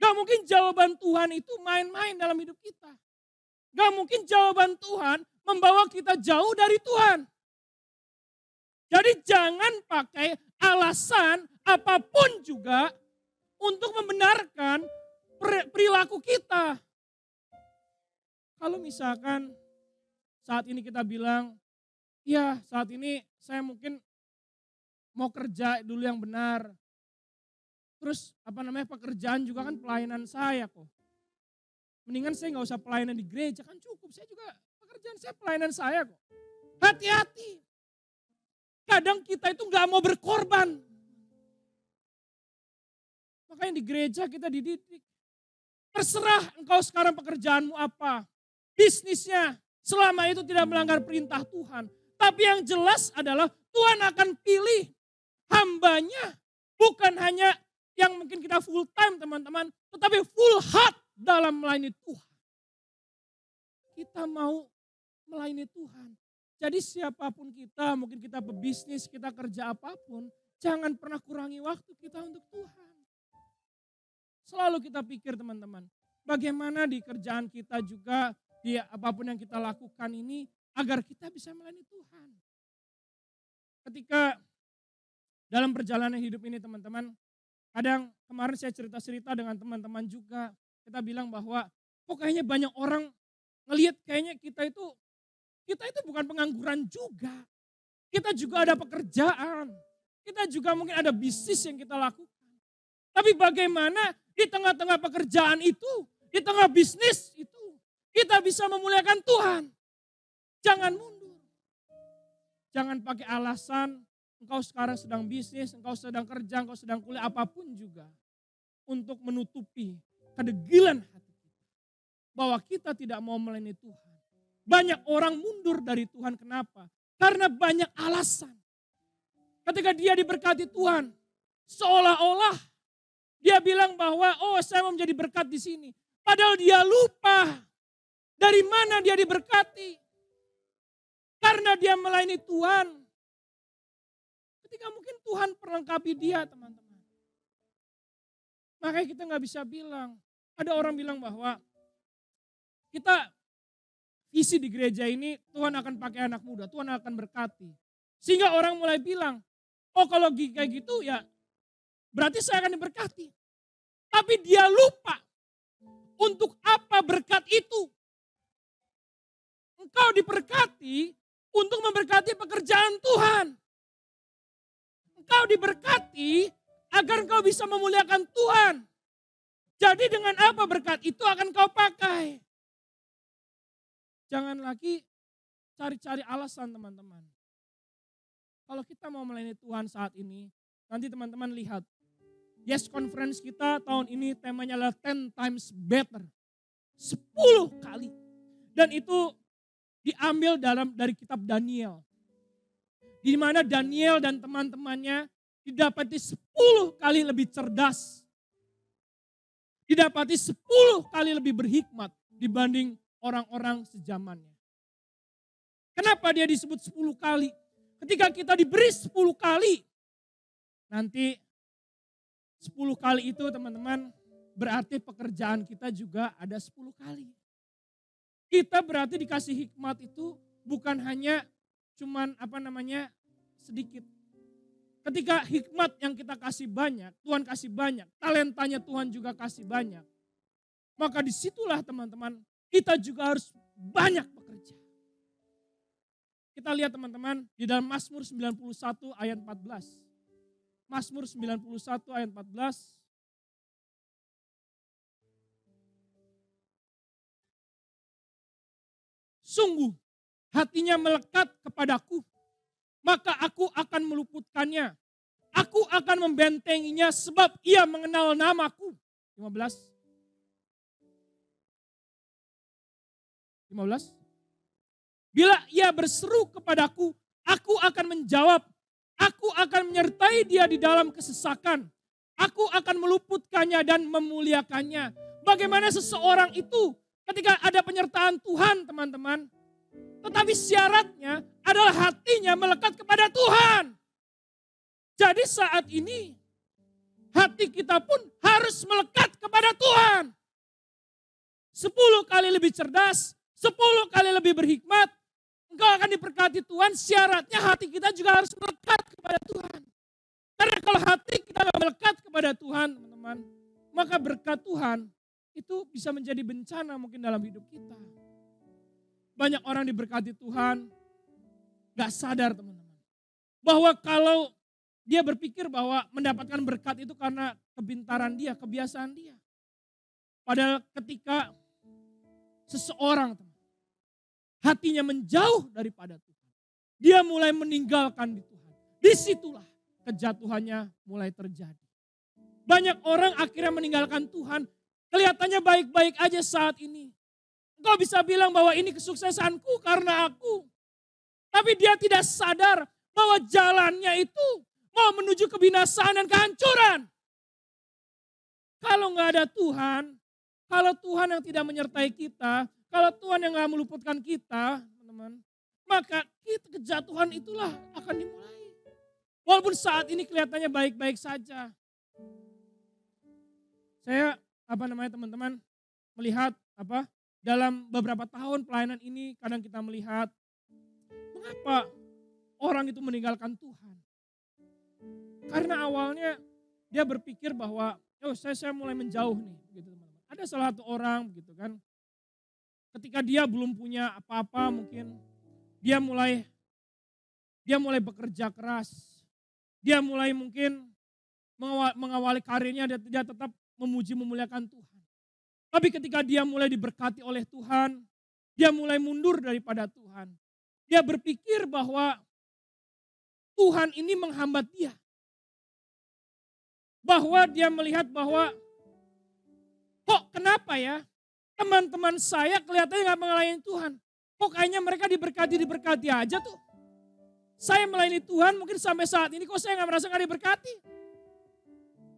Gak mungkin jawaban Tuhan itu main-main dalam hidup kita. Gak mungkin jawaban Tuhan membawa kita jauh dari Tuhan. Jadi jangan pakai alasan apapun juga untuk membenarkan perilaku kita. Kalau misalkan saat ini kita bilang, ya saat ini saya mungkin mau kerja dulu yang benar. Terus pekerjaan juga kan pelayanan saya kok. Mendingan saya nggak usah pelayanan di gereja, kan cukup. Saya juga pekerjaan saya pelayanan saya kok. Hati-hati. Kadang kita itu nggak mau berkorban. Makanya di gereja kita dididik. Terserah engkau sekarang pekerjaanmu apa. Bisnisnya selama itu tidak melanggar perintah Tuhan. Tapi yang jelas adalah Tuhan akan pilih hambanya. Bukan hanya yang mungkin kita full time teman-teman. Tetapi full heart dalam melayani Tuhan. Kita mau melayani Tuhan. Jadi siapapun kita, mungkin kita pebisnis, kita kerja apapun, jangan pernah kurangi waktu kita untuk Tuhan. Selalu kita pikir teman-teman, bagaimana di kerjaan kita juga, di apapun yang kita lakukan ini, agar kita bisa melayani Tuhan. Ketika dalam perjalanan hidup ini teman-teman, kadang kemarin saya cerita-cerita dengan teman-teman juga, kita bilang bahwa kok kayaknya banyak orang ngelihat kayaknya kita itu bukan pengangguran juga. Kita juga ada pekerjaan. Kita juga mungkin ada bisnis yang kita lakukan. Tapi bagaimana di tengah-tengah pekerjaan itu, di tengah bisnis itu, kita bisa memuliakan Tuhan. Jangan mundur. Jangan pakai alasan engkau sekarang sedang bisnis, engkau sedang kerja, engkau sedang kuliah, apapun juga. Untuk menutupi kedegilan hati kita. Bahwa kita tidak mau melayani Tuhan. Banyak orang mundur dari Tuhan, kenapa? Karena banyak alasan. Ketika dia diberkati Tuhan, seolah-olah dia bilang bahwa saya mau menjadi berkat di sini. Padahal dia lupa dari mana dia diberkati. Karena dia melayani Tuhan. Ketika mungkin Tuhan perlengkapi dia teman-teman. Makanya kita nggak bisa bilang. Ada orang bilang bahwa kita visi di gereja ini Tuhan akan pakai anak muda, Tuhan akan berkati. Sehingga orang mulai bilang, kalau kayak gitu ya berarti saya akan diberkati. Tapi dia lupa untuk apa berkat itu. Engkau diberkati untuk memberkati pekerjaan Tuhan. Engkau diberkati agar engkau bisa memuliakan Tuhan. Jadi dengan apa berkat itu akan kau pakai. Jangan lagi cari-cari alasan teman-teman. Kalau kita mau melayani Tuhan saat ini, nanti teman-teman lihat. Yes Conference kita tahun ini temanya adalah 10 times better. 10 kali. Dan itu diambil dari kitab Daniel. Di mana Daniel dan teman-temannya didapati 10 kali lebih cerdas. Didapati 10 kali lebih berhikmat dibanding orang-orang sejamannya. Kenapa dia disebut 10 kali? Ketika kita diberi 10 kali, nanti 10 kali itu teman-teman berarti pekerjaan kita juga ada 10 kali. Kita berarti dikasih hikmat itu bukan hanya cuman sedikit. Ketika hikmat yang kita kasih banyak, Tuhan kasih banyak, talentanya Tuhan juga kasih banyak. Maka disitulah teman-teman, kita juga harus banyak bekerja. Kita lihat teman-teman di dalam Mazmur 91 ayat 14. Mazmur 91 ayat 14. Sungguh hatinya melekat kepadaku, maka aku akan meluputkannya. Aku akan membentenginya sebab ia mengenal namaku. 15. Bila ia berseru kepadaku, aku akan menjawab. Aku akan menyertai dia di dalam kesesakan. Aku akan meluputkannya dan memuliakannya. Bagaimana seseorang itu ketika ada penyertaan Tuhan teman-teman. Tetapi syaratnya adalah hatinya melekat kepada Tuhan. Jadi saat ini hati kita pun harus melekat kepada Tuhan. 10 kali lebih cerdas, 10 kali lebih berhikmat, engkau akan diberkati Tuhan, syaratnya hati kita juga harus melekat kepada Tuhan. Karena kalau hati kita gak melekat kepada Tuhan, teman-teman, maka berkat Tuhan itu bisa menjadi bencana mungkin dalam hidup kita. Banyak orang diberkati Tuhan, gak sadar teman-teman. Bahwa kalau dia berpikir bahwa mendapatkan berkat itu karena kepintaran dia, kebiasaan dia. Padahal ketika seseorang hatinya menjauh daripada Tuhan, dia mulai meninggalkan di Tuhan. Disitulah kejatuhannya mulai terjadi. Banyak orang akhirnya meninggalkan Tuhan, kelihatannya baik-baik aja saat ini. Engkau bisa bilang bahwa ini kesuksesanku karena aku. Tapi dia tidak sadar bahwa jalannya itu mau menuju kebinasaan dan kehancuran. Kalau nggak ada Tuhan, kalau Tuhan yang tidak menyertai kita, kalau Tuhan yang nggak meluputkan kita, teman-teman, maka kejatuhan itulah akan dimulai. Walaupun saat ini kelihatannya baik-baik saja. Saya teman-teman melihat dalam beberapa tahun pelayanan ini kadang kita melihat mengapa orang itu meninggalkan Tuhan. Karena awalnya dia berpikir bahwa saya mulai menjauh nih, gitu teman-teman. Ada salah satu orang gitu kan, ketika dia belum punya apa-apa mungkin dia mulai bekerja keras, dia mulai mungkin mengawali karirnya, dia tetap memuji memuliakan Tuhan. Tapi ketika dia mulai diberkati oleh Tuhan, dia mulai mundur daripada Tuhan. Dia berpikir bahwa Tuhan ini menghambat dia. Bahwa dia melihat bahwa kok kenapa ya teman-teman saya kelihatannya gak melayani Tuhan. Kok kayaknya mereka diberkati aja tuh. Saya melayani Tuhan mungkin sampai saat ini kok saya gak merasa gak diberkati.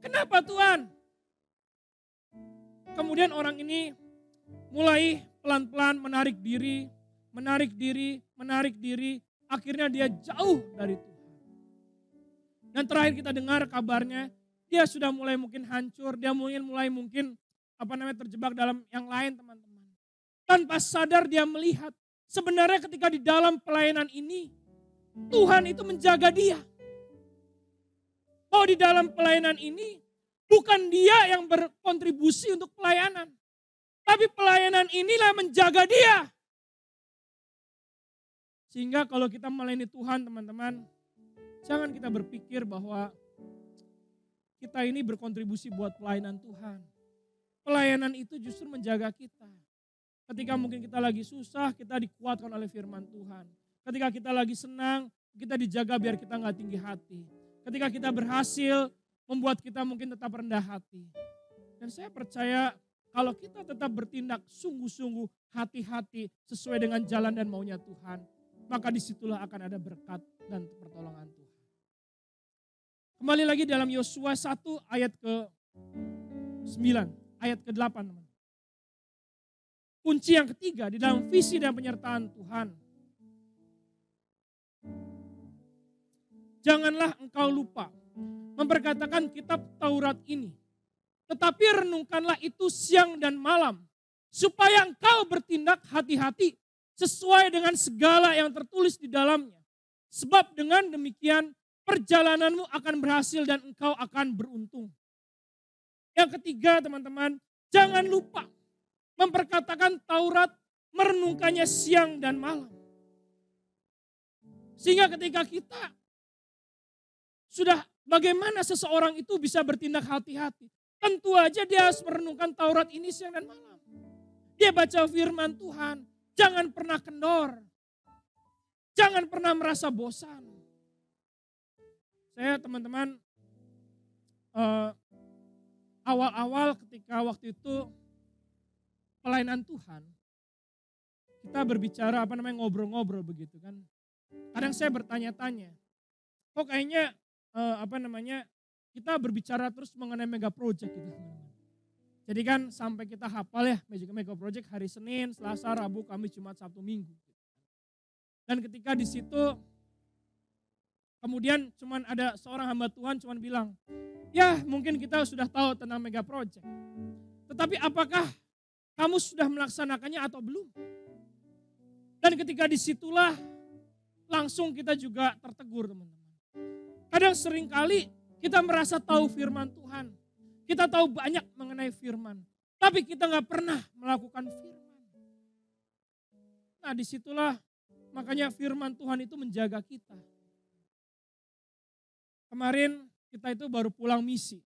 Kenapa Tuhan? Kemudian orang ini mulai pelan-pelan menarik diri. Akhirnya dia jauh dari Tuhan. Dan terakhir kita dengar kabarnya, dia sudah mulai mungkin hancur, dia mulai terjebak dalam yang lain teman-teman. Tanpa sadar dia melihat, sebenarnya ketika di dalam pelayanan ini, Tuhan itu menjaga dia. Bahwa di dalam pelayanan ini, bukan dia yang berkontribusi untuk pelayanan. Tapi pelayanan inilah menjaga dia. Sehingga kalau kita melayani Tuhan teman-teman, jangan kita berpikir bahwa kita ini berkontribusi buat pelayanan Tuhan. Pelayanan itu justru menjaga kita. Ketika mungkin kita lagi susah, kita dikuatkan oleh firman Tuhan. Ketika kita lagi senang, kita dijaga biar kita gak tinggi hati. Ketika kita berhasil, membuat kita mungkin tetap rendah hati. Dan saya percaya kalau kita tetap bertindak sungguh-sungguh, hati-hati sesuai dengan jalan dan maunya Tuhan, maka disitulah akan ada berkat dan pertolongan Tuhan. Kembali lagi dalam Yosua 1 ayat ke-9, ayat ke-8 teman. Kunci yang ketiga di dalam visi dan penyertaan Tuhan. Janganlah engkau lupa memperkatakan kitab Taurat ini. Tetapi renungkanlah itu siang dan malam. Supaya engkau bertindak hati-hati sesuai dengan segala yang tertulis di dalamnya. Sebab dengan demikian perjalananmu akan berhasil dan engkau akan beruntung. Yang ketiga teman-teman, jangan lupa memperkatakan Taurat, merenungkannya siang dan malam. Sehingga ketika kita sudah bagaimana seseorang itu bisa bertindak hati-hati. Tentu aja dia harus merenungkan Taurat ini siang dan malam. Dia baca firman Tuhan, jangan pernah kendor. Jangan pernah merasa bosan. Saya teman-teman awal-awal ketika waktu itu pelayanan Tuhan, kita berbicara ngobrol-ngobrol begitu kan. Kadang saya bertanya-tanya, kok kayaknya kita berbicara terus mengenai mega project gitu. Jadi kan sampai kita hafal ya mega project hari Senin, Selasa, Rabu, Kamis, Jumat, Sabtu, Minggu. Dan ketika di situ kemudian cuman ada seorang hamba Tuhan cuman bilang, ya mungkin kita sudah tahu tentang mega project. Tetapi apakah kamu sudah melaksanakannya atau belum? Dan ketika disitulah langsung kita juga tertegur teman-teman. Kadang seringkali kita merasa tahu firman Tuhan. Kita tahu banyak mengenai firman. Tapi kita gak pernah melakukan firman. Nah disitulah makanya firman Tuhan itu menjaga kita. Kemarin kita itu baru pulang misi.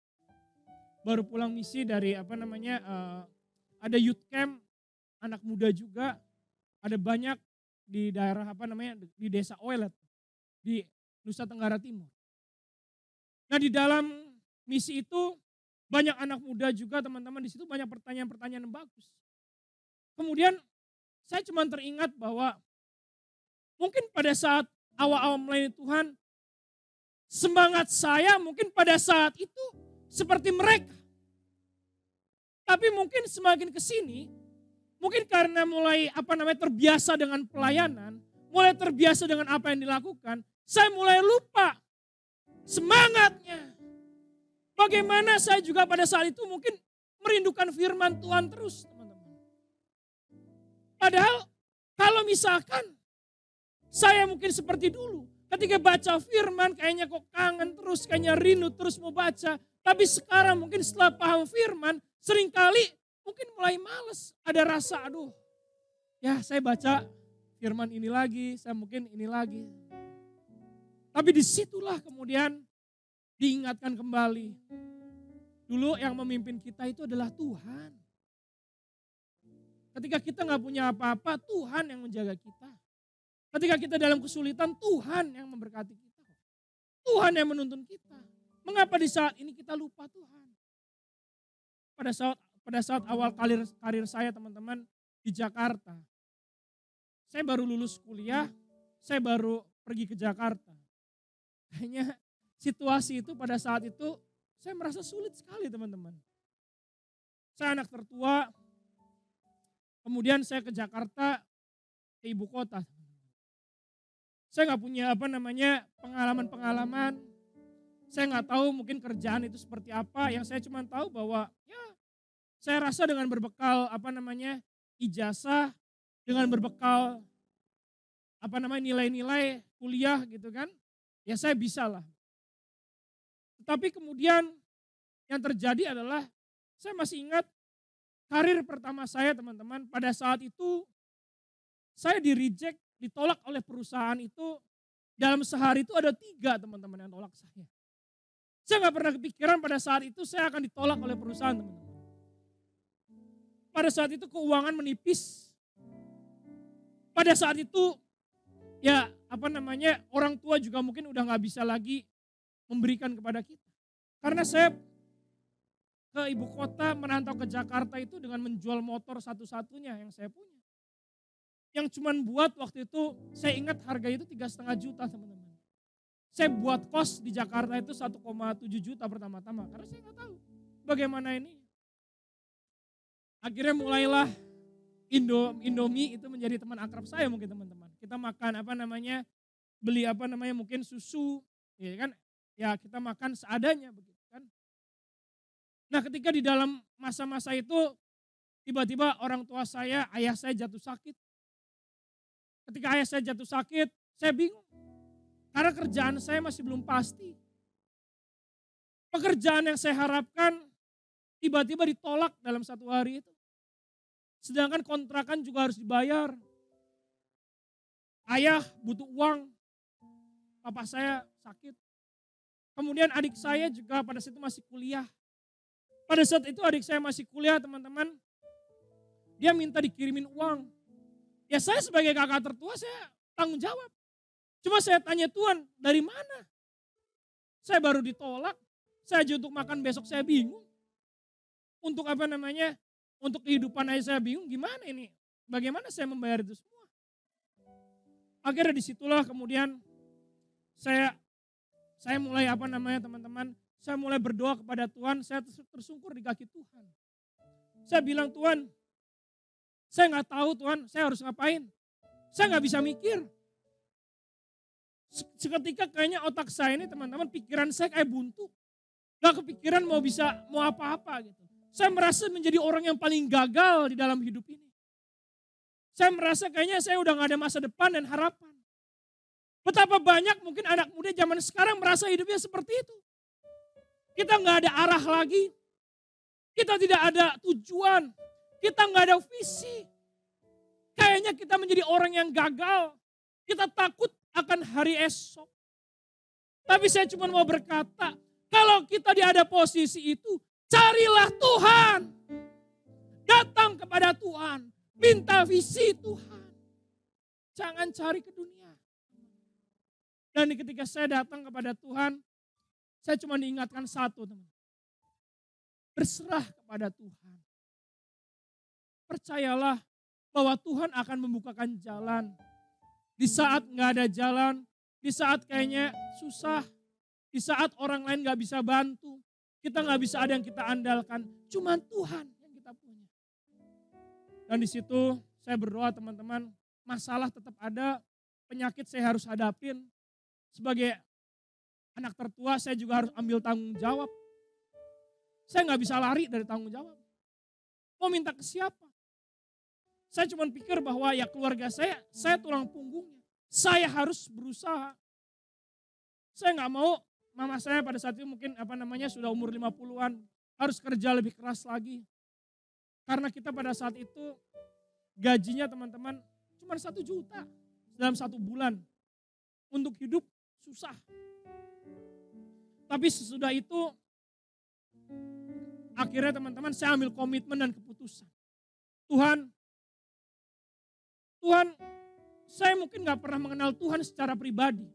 Baru pulang misi dari ada youth camp, anak muda juga. Ada banyak di daerah di desa Oelet, di Nusa Tenggara Timur. Nah di dalam misi itu banyak anak muda juga teman-teman, di situ banyak pertanyaan-pertanyaan yang bagus. Kemudian saya cuma teringat bahwa mungkin pada saat awal-awal melayani Tuhan, semangat saya mungkin pada saat itu seperti mereka. Tapi mungkin semakin ke sini, mungkin karena mulai terbiasa dengan pelayanan, mulai terbiasa dengan apa yang dilakukan, saya mulai lupa semangatnya. Bagaimana saya juga pada saat itu mungkin merindukan firman Tuhan terus, teman-teman. Padahal kalau misalkan saya mungkin seperti dulu, ketika baca firman kayaknya kok kangen terus, kayaknya rindu terus mau baca. Tapi sekarang mungkin setelah paham firman, seringkali mungkin mulai males. Ada rasa, aduh ya saya baca firman ini lagi, saya mungkin ini lagi. Tapi disitulah kemudian diingatkan kembali. Dulu yang memimpin kita itu adalah Tuhan. Ketika kita gak punya apa-apa, Tuhan yang menjaga kita. Ketika kita dalam kesulitan, Tuhan yang memberkati kita. Tuhan yang menuntun kita. Mengapa di saat ini kita lupa Tuhan? Pada saat awal karir saya teman-teman di Jakarta. Saya baru lulus kuliah, saya baru pergi ke Jakarta. Kayaknya situasi itu pada saat itu saya merasa sulit sekali teman-teman. Saya anak tertua, kemudian saya ke Jakarta, ke ibu kota. Saya gak punya pengalaman-pengalaman. Saya gak tahu mungkin kerjaan itu seperti apa. Yang saya cuma tahu bahwa ya saya rasa dengan berbekal ijazah, dengan berbekal nilai-nilai kuliah gitu kan. Ya saya bisa lah. Tetapi kemudian yang terjadi adalah saya masih ingat karir pertama saya teman-teman. Pada saat itu saya di-reject, ditolak oleh perusahaan itu. Dalam sehari itu ada 3 teman-teman yang tolak saya. Saya gak pernah kepikiran pada saat itu saya akan ditolak oleh perusahaan teman-teman. Pada saat itu keuangan menipis. Pada saat itu orang tua juga mungkin udah gak bisa lagi memberikan kepada kita. Karena saya ke ibu kota merantau ke Jakarta itu dengan menjual motor satu-satunya yang saya punya. Yang cuman buat waktu itu saya ingat harga itu 3,5 juta teman-teman. Saya buat kos di Jakarta itu 1,7 juta pertama-tama. Karena saya gak tahu bagaimana ini. Akhirnya mulailah Indomie itu menjadi teman akrab saya mungkin teman-teman. Kita makan beli mungkin susu, ya kan? Ya kita makan seadanya begitu kan. Nah ketika di dalam masa-masa itu tiba-tiba orang tua saya, ayah saya jatuh sakit. Ketika ayah saya jatuh sakit, saya bingung. Karena kerjaan saya masih belum pasti. Pekerjaan yang saya harapkan tiba-tiba ditolak dalam 1 hari itu. Sedangkan kontrakan juga harus dibayar. Ayah butuh uang, papa saya sakit. Kemudian adik saya juga pada saat itu masih kuliah. Pada saat itu adik saya masih kuliah teman-teman, dia minta dikirimin uang. Ya saya sebagai kakak tertua saya tanggung jawab. Cuma saya tanya Tuhan dari mana? Saya baru ditolak, saya aja untuk makan besok saya bingung. Untuk untuk kehidupan aja saya bingung gimana ini. Bagaimana saya membayar itu semua. Akhirnya disitulah kemudian saya mulai teman-teman, saya mulai berdoa kepada Tuhan, saya tersungkur di kaki Tuhan. Saya bilang Tuhan, saya gak tahu Tuhan, saya harus ngapain. Saya gak bisa mikir. Seketika kayaknya otak saya ini teman-teman, pikiran saya kayak buntu. Gak kepikiran mau apa-apa gitu. Saya merasa menjadi orang yang paling gagal di dalam hidup ini. Saya merasa kayaknya saya udah gak ada masa depan dan harapan. Betapa banyak mungkin anak muda zaman sekarang merasa hidupnya seperti itu. Kita gak ada arah lagi. Kita tidak ada tujuan. Kita gak ada visi. Kayaknya kita menjadi orang yang gagal. Kita takut akan hari esok. Tapi saya cuma mau berkata, kalau kita di ada posisi itu, carilah Tuhan. Datang kepada Tuhan. Minta visi Tuhan. Jangan cari ke dunia. Dan ketika saya datang kepada Tuhan, saya cuma diingatkan satu, teman. Berserah kepada Tuhan. Percayalah bahwa Tuhan akan membukakan jalan. Di saat nggak ada jalan, di saat kayaknya susah, di saat orang lain nggak bisa bantu, kita nggak bisa ada yang kita andalkan, cuma Tuhan yang kita punya. Dan di situ saya berdoa teman-teman, masalah tetap ada, penyakit saya harus hadapin. Sebagai anak tertua saya juga harus ambil tanggung jawab. Saya nggak bisa lari dari tanggung jawab. Mau minta ke siapa? Saya cuma pikir bahwa ya keluarga saya tulang punggungnya. Saya harus berusaha. Saya nggak mau mama saya pada saat itu mungkin sudah umur 50-an. Harus kerja lebih keras lagi. Karena kita pada saat itu gajinya teman-teman cuma 1 juta dalam 1 bulan. Untuk hidup susah. Tapi sesudah itu akhirnya teman-teman saya ambil komitmen dan keputusan. Tuhan, saya mungkin gak pernah mengenal Tuhan secara pribadi.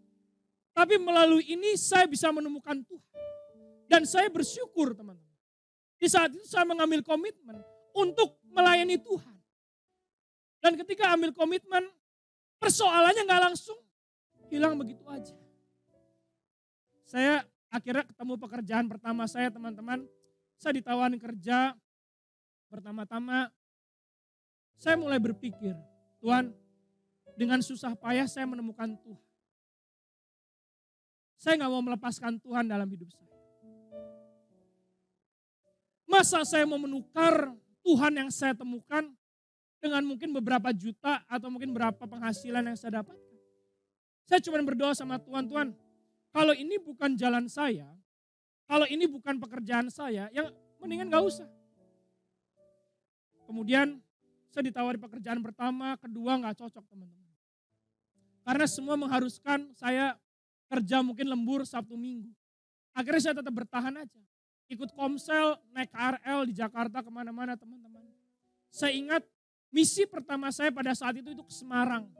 Tapi melalui ini saya bisa menemukan Tuhan. Dan saya bersyukur teman-teman. Di saat itu saya mengambil komitmen untuk melayani Tuhan. Dan ketika ambil komitmen, persoalannya gak langsung hilang begitu aja. Saya akhirnya ketemu pekerjaan pertama saya teman-teman. Saya ditawarin kerja. Pertama-tama saya mulai berpikir, Tuhan, dengan susah payah saya menemukan Tuhan. Saya gak mau melepaskan Tuhan dalam hidup saya. Masa saya mau menukar Tuhan yang saya temukan dengan mungkin beberapa juta atau mungkin berapa penghasilan yang saya dapatkan. Saya cuma berdoa sama Tuhan, Tuhan, kalau ini bukan jalan saya, kalau ini bukan pekerjaan saya, ya mendingan gak usah. Kemudian saya ditawari pekerjaan pertama, kedua gak cocok teman-teman. Karena semua mengharuskan saya kerja mungkin lembur Sabtu Minggu. Akhirnya saya tetap bertahan aja. Ikut komsel, naik KRL di Jakarta kemana-mana teman-teman. Saya ingat misi pertama saya pada saat itu ke Semarang.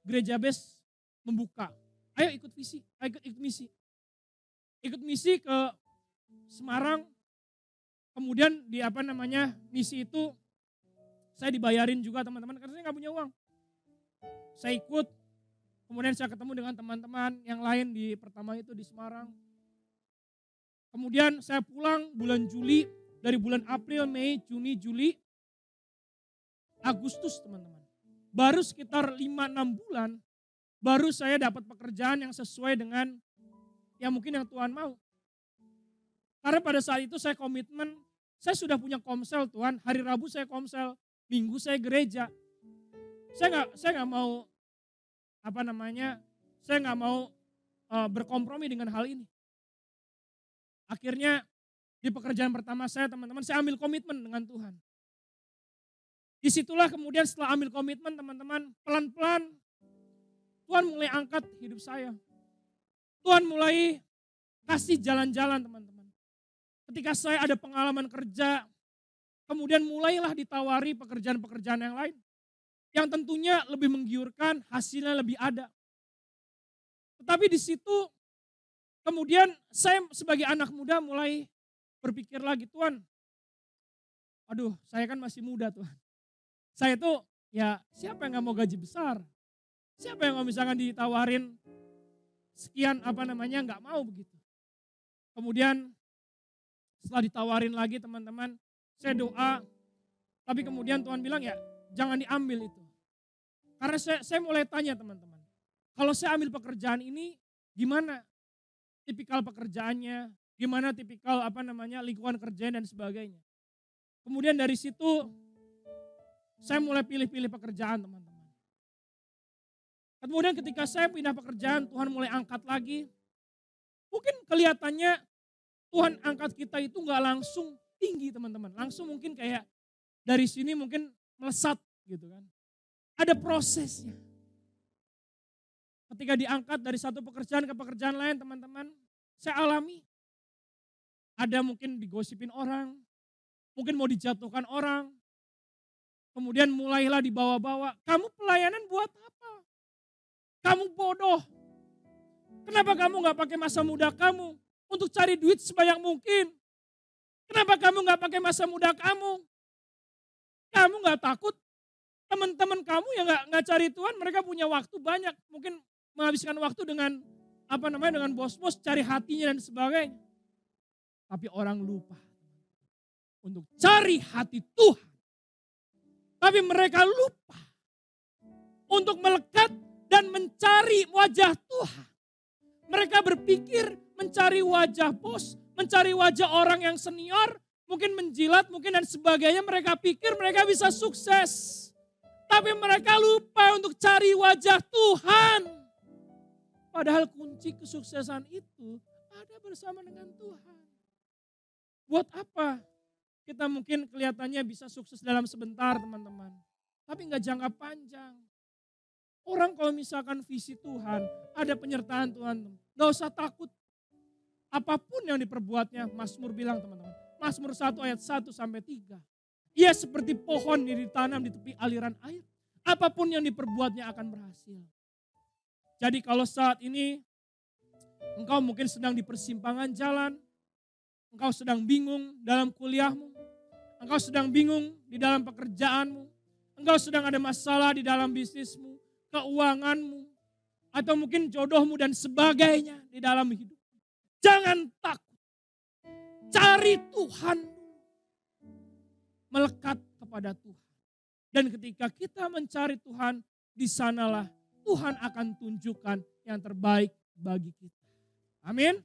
Gereja Bes membuka. Ayo ikut visi, ayo ikut misi. Ikut misi ke Semarang. Kemudian di misi itu saya dibayarin juga teman-teman karena saya nggak punya uang. Saya ikut, kemudian saya ketemu dengan teman-teman yang lain di pertama itu di Semarang. Kemudian saya pulang bulan Juli, dari bulan April, Mei, Juni, Juli, Agustus teman-teman. Baru sekitar 5-6 bulan, baru saya dapat pekerjaan yang sesuai dengan yang mungkin yang Tuhan mau. Karena pada saat itu saya komitmen, saya sudah punya komsel Tuhan, hari Rabu saya komsel, Minggu saya gereja. Saya nggak mau saya nggak mau berkompromi dengan hal ini. Akhirnya di pekerjaan pertama saya teman-teman, saya ambil komitmen dengan Tuhan. Disitulah kemudian setelah ambil komitmen teman-teman, pelan-pelan Tuhan mulai angkat hidup saya. Tuhan mulai kasih jalan-jalan teman-teman. Ketika saya ada pengalaman kerja, kemudian mulailah ditawari pekerjaan-pekerjaan yang lain. Yang tentunya lebih menggiurkan, hasilnya lebih ada. Tetapi di situ kemudian saya sebagai anak muda mulai berpikir lagi, Tuhan, aduh saya kan masih muda Tuhan. Saya itu ya siapa yang gak mau gaji besar? Siapa yang misalkan ditawarin sekian gak mau begitu. Kemudian setelah ditawarin lagi teman-teman, saya doa. Tapi kemudian Tuhan bilang ya jangan diambil itu. Karena saya mulai tanya teman-teman. Kalau saya ambil pekerjaan ini gimana tipikal pekerjaannya, gimana tipikal lingkungan kerjanya dan sebagainya. Kemudian dari situ saya mulai pilih-pilih pekerjaan teman-teman. Kemudian ketika saya pindah pekerjaan, Tuhan mulai angkat lagi. Mungkin kelihatannya Tuhan angkat kita itu gak langsung tinggi teman-teman. Langsung mungkin kayak dari sini mungkin melesat gitu kan. Ada prosesnya. Ketika diangkat dari satu pekerjaan ke pekerjaan lain teman-teman, saya alami. Ada mungkin digosipin orang, mungkin mau dijatuhkan orang. Kemudian mulailah dibawa-bawa, kamu pelayanan buat apa? Kamu bodoh. Kenapa kamu gak pakai masa muda kamu untuk cari duit sebanyak mungkin? Kenapa kamu gak pakai masa muda kamu? Kamu gak takut? Teman-teman kamu yang gak cari Tuhan, mereka punya waktu banyak. Mungkin menghabiskan waktu dengan dengan bos-bos, cari hatinya dan sebagainya. Tapi orang lupa untuk cari hati Tuhan. Tapi mereka lupa untuk melekat dan mencari wajah Tuhan. Mereka berpikir mencari wajah bos, mencari wajah orang yang senior, mungkin menjilat, mungkin dan sebagainya. Mereka pikir mereka bisa sukses. Tapi mereka lupa untuk cari wajah Tuhan. Padahal kunci kesuksesan itu ada bersama dengan Tuhan. Buat apa? Kita mungkin kelihatannya bisa sukses dalam sebentar teman-teman. Tapi gak jangka panjang. Orang kalau misalkan visi Tuhan, ada penyertaan Tuhan, gak usah takut. Apapun yang diperbuatnya, Mazmur bilang teman-teman. Mazmur 1 ayat 1 sampai 3. Ia seperti pohon yang ditanam di tepi aliran air. Apapun yang diperbuatnya akan berhasil. Jadi kalau saat ini engkau mungkin sedang di persimpangan jalan. Engkau sedang bingung dalam kuliahmu. Engkau sedang bingung di dalam pekerjaanmu. Engkau sedang ada masalah di dalam bisnismu, keuanganmu. Atau mungkin jodohmu dan sebagainya di dalam hidup. Jangan takut. Cari Tuhan. Melekat kepada Tuhan. Dan ketika kita mencari Tuhan, di sanalah Tuhan akan tunjukkan yang terbaik bagi kita. Amin.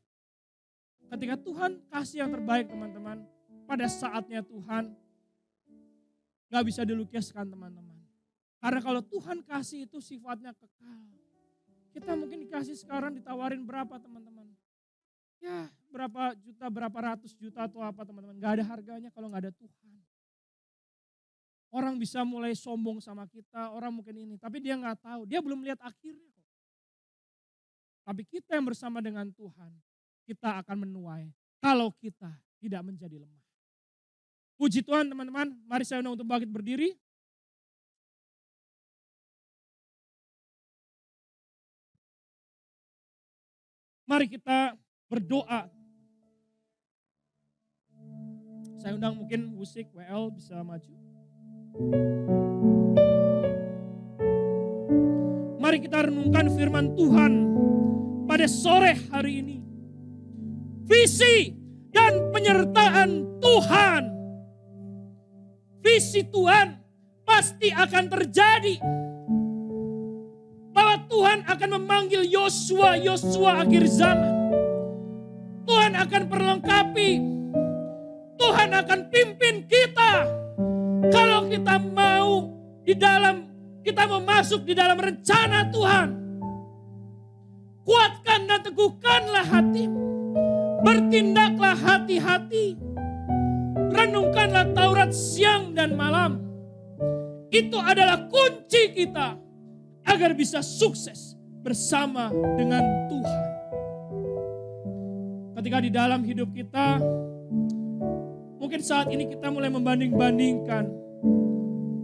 Ketika Tuhan kasih yang terbaik teman-teman, pada saatnya Tuhan gak bisa dilukiskan teman-teman. Karena kalau Tuhan kasih itu sifatnya kekal. Kita mungkin dikasih sekarang ditawarin berapa teman-teman. Ya berapa juta, berapa ratus juta atau apa teman-teman. Gak ada harganya kalau gak ada Tuhan. Orang bisa mulai sombong sama kita, orang mungkin ini. Tapi dia gak tahu, dia belum lihat akhirnya. Tapi kita yang bersama dengan Tuhan, kita akan menuai. Kalau kita tidak menjadi lemah. Puji Tuhan teman-teman, mari saya undang untuk bangkit berdiri. Mari kita berdoa. Saya undang mungkin musik WL bisa maju. Mari kita renungkan firman Tuhan pada sore hari ini. Visi dan penyertaan Tuhan. Visi Tuhan pasti akan terjadi. Bahwa Tuhan akan memanggil Yosua akhir zaman. Tuhan akan perlengkapi. Tuhan akan pimpin kita. Kalau kita mau kita mau masuk di dalam rencana Tuhan. Kuatkan dan teguhkanlah hatimu. Bertindaklah hati-hati. Renungkanlah Taurat siang dan malam. Itu adalah kunci kita agar bisa sukses bersama dengan Tuhan. Ketika di dalam hidup kita, mungkin saat ini kita mulai membanding-bandingkan.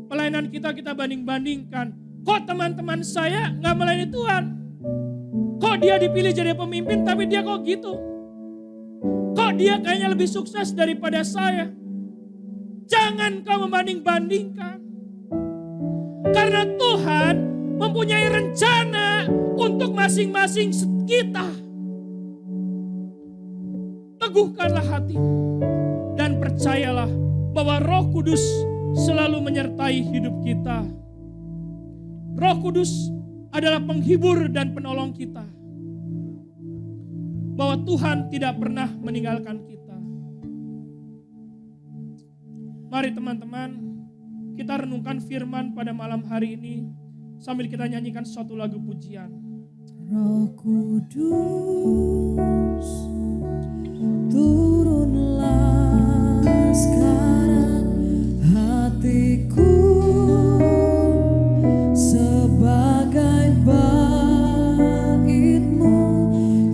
Pelayanan kita banding-bandingkan. Kok teman-teman saya gak melayani Tuhan? Kok dia dipilih jadi pemimpin tapi dia kok gitu? Kok dia kayaknya lebih sukses daripada saya? Jangan kau membanding-bandingkan. Karena Tuhan mempunyai rencana untuk masing-masing kita. Teguhkanlah hatimu dan percayalah bahwa Roh Kudus selalu menyertai hidup kita. Roh Kudus adalah penghibur dan penolong kita. Bahwa Tuhan tidak pernah meninggalkan kita. Mari teman-teman, kita renungkan firman pada malam hari ini sambil kita nyanyikan suatu lagu pujian. Roh Kudus, turunlah sekarang, hatiku sebagai bait-Mu,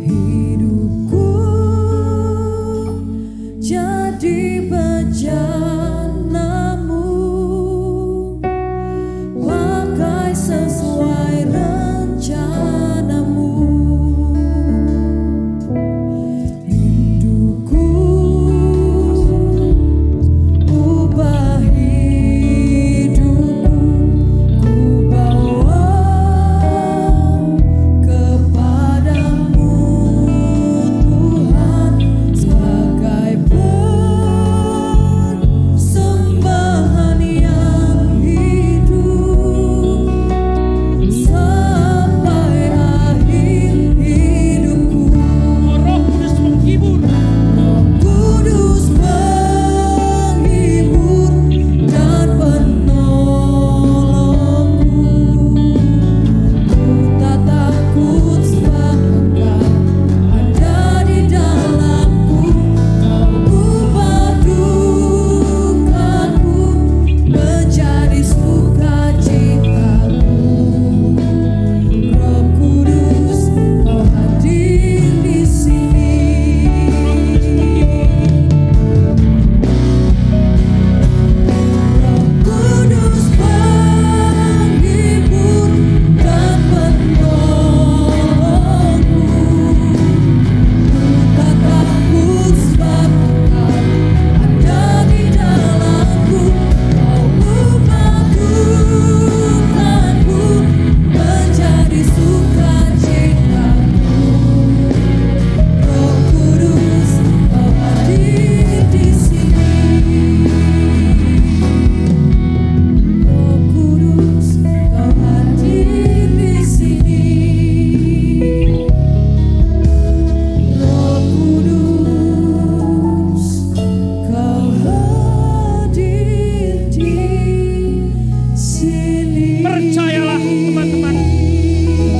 hidupku jadi bejana-Mu, pakai sesuai rencana-Mu. Rinduku ubah hidupku, ku bawa kepadamu Tuhan, sebagai persembahan yang hidup sampai akhir hidupku. Oh, Roh Kudus menghibur. Roh Kudus menghibur dan penolongku. Ku tak takut sebab Engkau ada di dalamku. Kau ubah dukaku menjadi sukacitaku. Roh Kudus, Kau hadir di sini. Roh Kudus menghibur dan menolongku. Ku tak takut sebab Engkau ada di dalamku. Kau ubah dukaku menjadi sukacitaku. Roh Kudus, Kau hadir di sini. Roh Kudus, Kau hadir di sini. Roh Kudus, Kau hadir di sini. Percayalah teman-teman,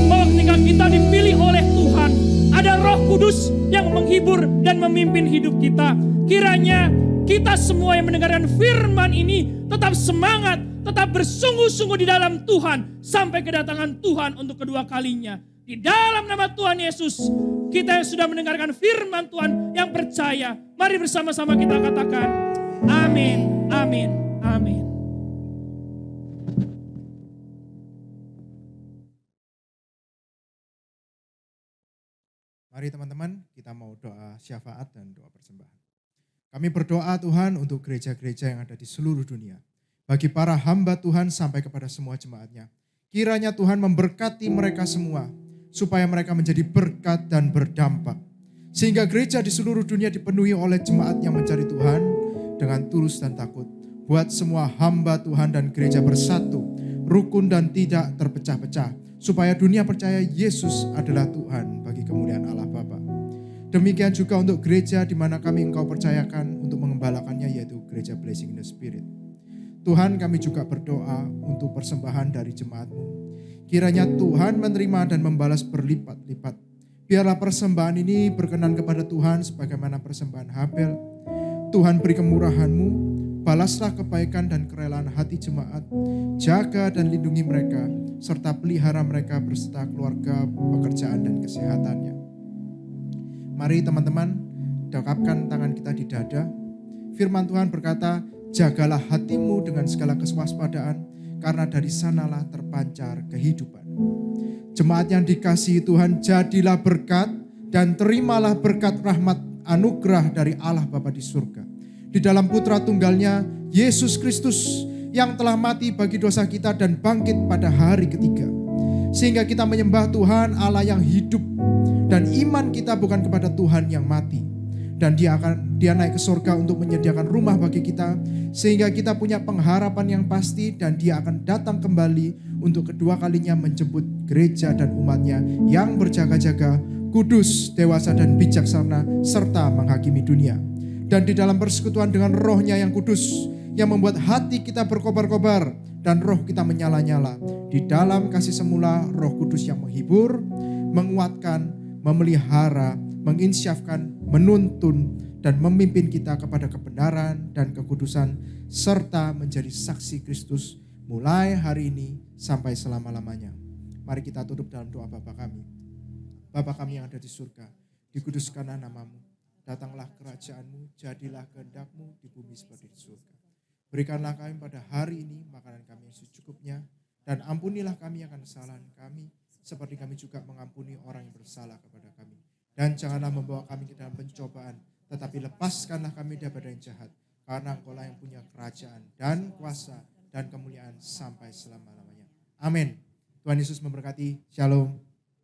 bahwa ketika kita dipilih oleh Tuhan, ada Roh Kudus yang menghibur dan memimpin hidup kita. Kiranya kita semua yang mendengarkan firman ini tetap semangat, tetap bersungguh-sungguh di dalam Tuhan sampai kedatangan Tuhan untuk kedua kalinya. Di dalam nama Tuhan Yesus, kita yang sudah mendengarkan firman Tuhan yang percaya, mari bersama-sama kita katakan amin, amin, amin. Mari teman-teman, kita mau doa syafaat dan doa persembahan. Kami berdoa Tuhan untuk gereja-gereja yang ada di seluruh dunia. Bagi para hamba Tuhan sampai kepada semua jemaatnya. Kiranya Tuhan memberkati mereka semua, supaya mereka menjadi berkat dan berdampak. Sehingga gereja di seluruh dunia dipenuhi oleh jemaat yang mencari Tuhan dengan tulus dan takut. Buat semua hamba Tuhan dan gereja bersatu, rukun dan tidak terpecah-pecah. Supaya dunia percaya Yesus adalah Tuhan bagi kemuliaan Allah Bapa. Demikian juga untuk gereja di mana kami Engkau percayakan untuk mengembalakannya, yaitu gereja Blessing in the Spirit. Tuhan, kami juga berdoa untuk persembahan dari jemaat-Mu. Kiranya Tuhan menerima dan membalas berlipat-lipat. Biarlah persembahan ini berkenan kepada Tuhan sebagaimana persembahan Habel. Tuhan beri kemurahan-Mu, balaslah kebaikan dan kerelaan hati jemaat. Jaga dan lindungi mereka, serta pelihara mereka berserta keluarga, pekerjaan dan kesehatannya. Mari teman-teman, dekapkan tangan kita di dada. Firman Tuhan berkata, jagalah hatimu dengan segala kewaspadaan, karena dari sanalah terpancar kehidupan. Jemaat yang dikasihi Tuhan, jadilah berkat dan terimalah berkat rahmat anugerah dari Allah Bapa di surga. Di dalam Putra Tunggalnya, Yesus Kristus, yang telah mati bagi dosa kita dan bangkit pada hari ketiga. Sehingga kita menyembah Tuhan Allah yang hidup, dan iman kita bukan kepada Tuhan yang mati. Dan dia naik ke surga untuk menyediakan rumah bagi kita, sehingga kita punya pengharapan yang pasti, dan dia akan datang kembali untuk kedua kalinya menjemput gereja dan umatnya yang berjaga-jaga, kudus, dewasa dan bijaksana, serta menghakimi dunia. Dan di dalam persekutuan dengan Roh-Nya yang kudus, yang membuat hati kita berkobar-kobar dan roh kita menyala-nyala. Di dalam kasih semula, Roh Kudus yang menghibur, menguatkan, memelihara, menginsyafkan, menuntun, dan memimpin kita kepada kebenaran dan kekudusan, serta menjadi saksi Kristus mulai hari ini sampai selama-lamanya. Mari kita tutup dalam doa Bapa kami. Bapa kami yang ada di surga, dikuduskanlah namamu, datanglah kerajaanmu, jadilah kehendak-mu di bumi seperti di surga. Berikanlah kami pada hari ini makanan kami yang secukupnya, dan ampunilah kami akan kesalahan kami, seperti kami juga mengampuni orang yang bersalah kepada kami. Dan janganlah membawa kami ke dalam pencobaan, tetapi lepaskanlah kami daripada yang jahat, karena Engkau lah yang punya kerajaan dan kuasa dan kemuliaan sampai selama-lamanya. Amin. Tuhan Yesus memberkati. Shalom.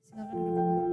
Silakan duduk.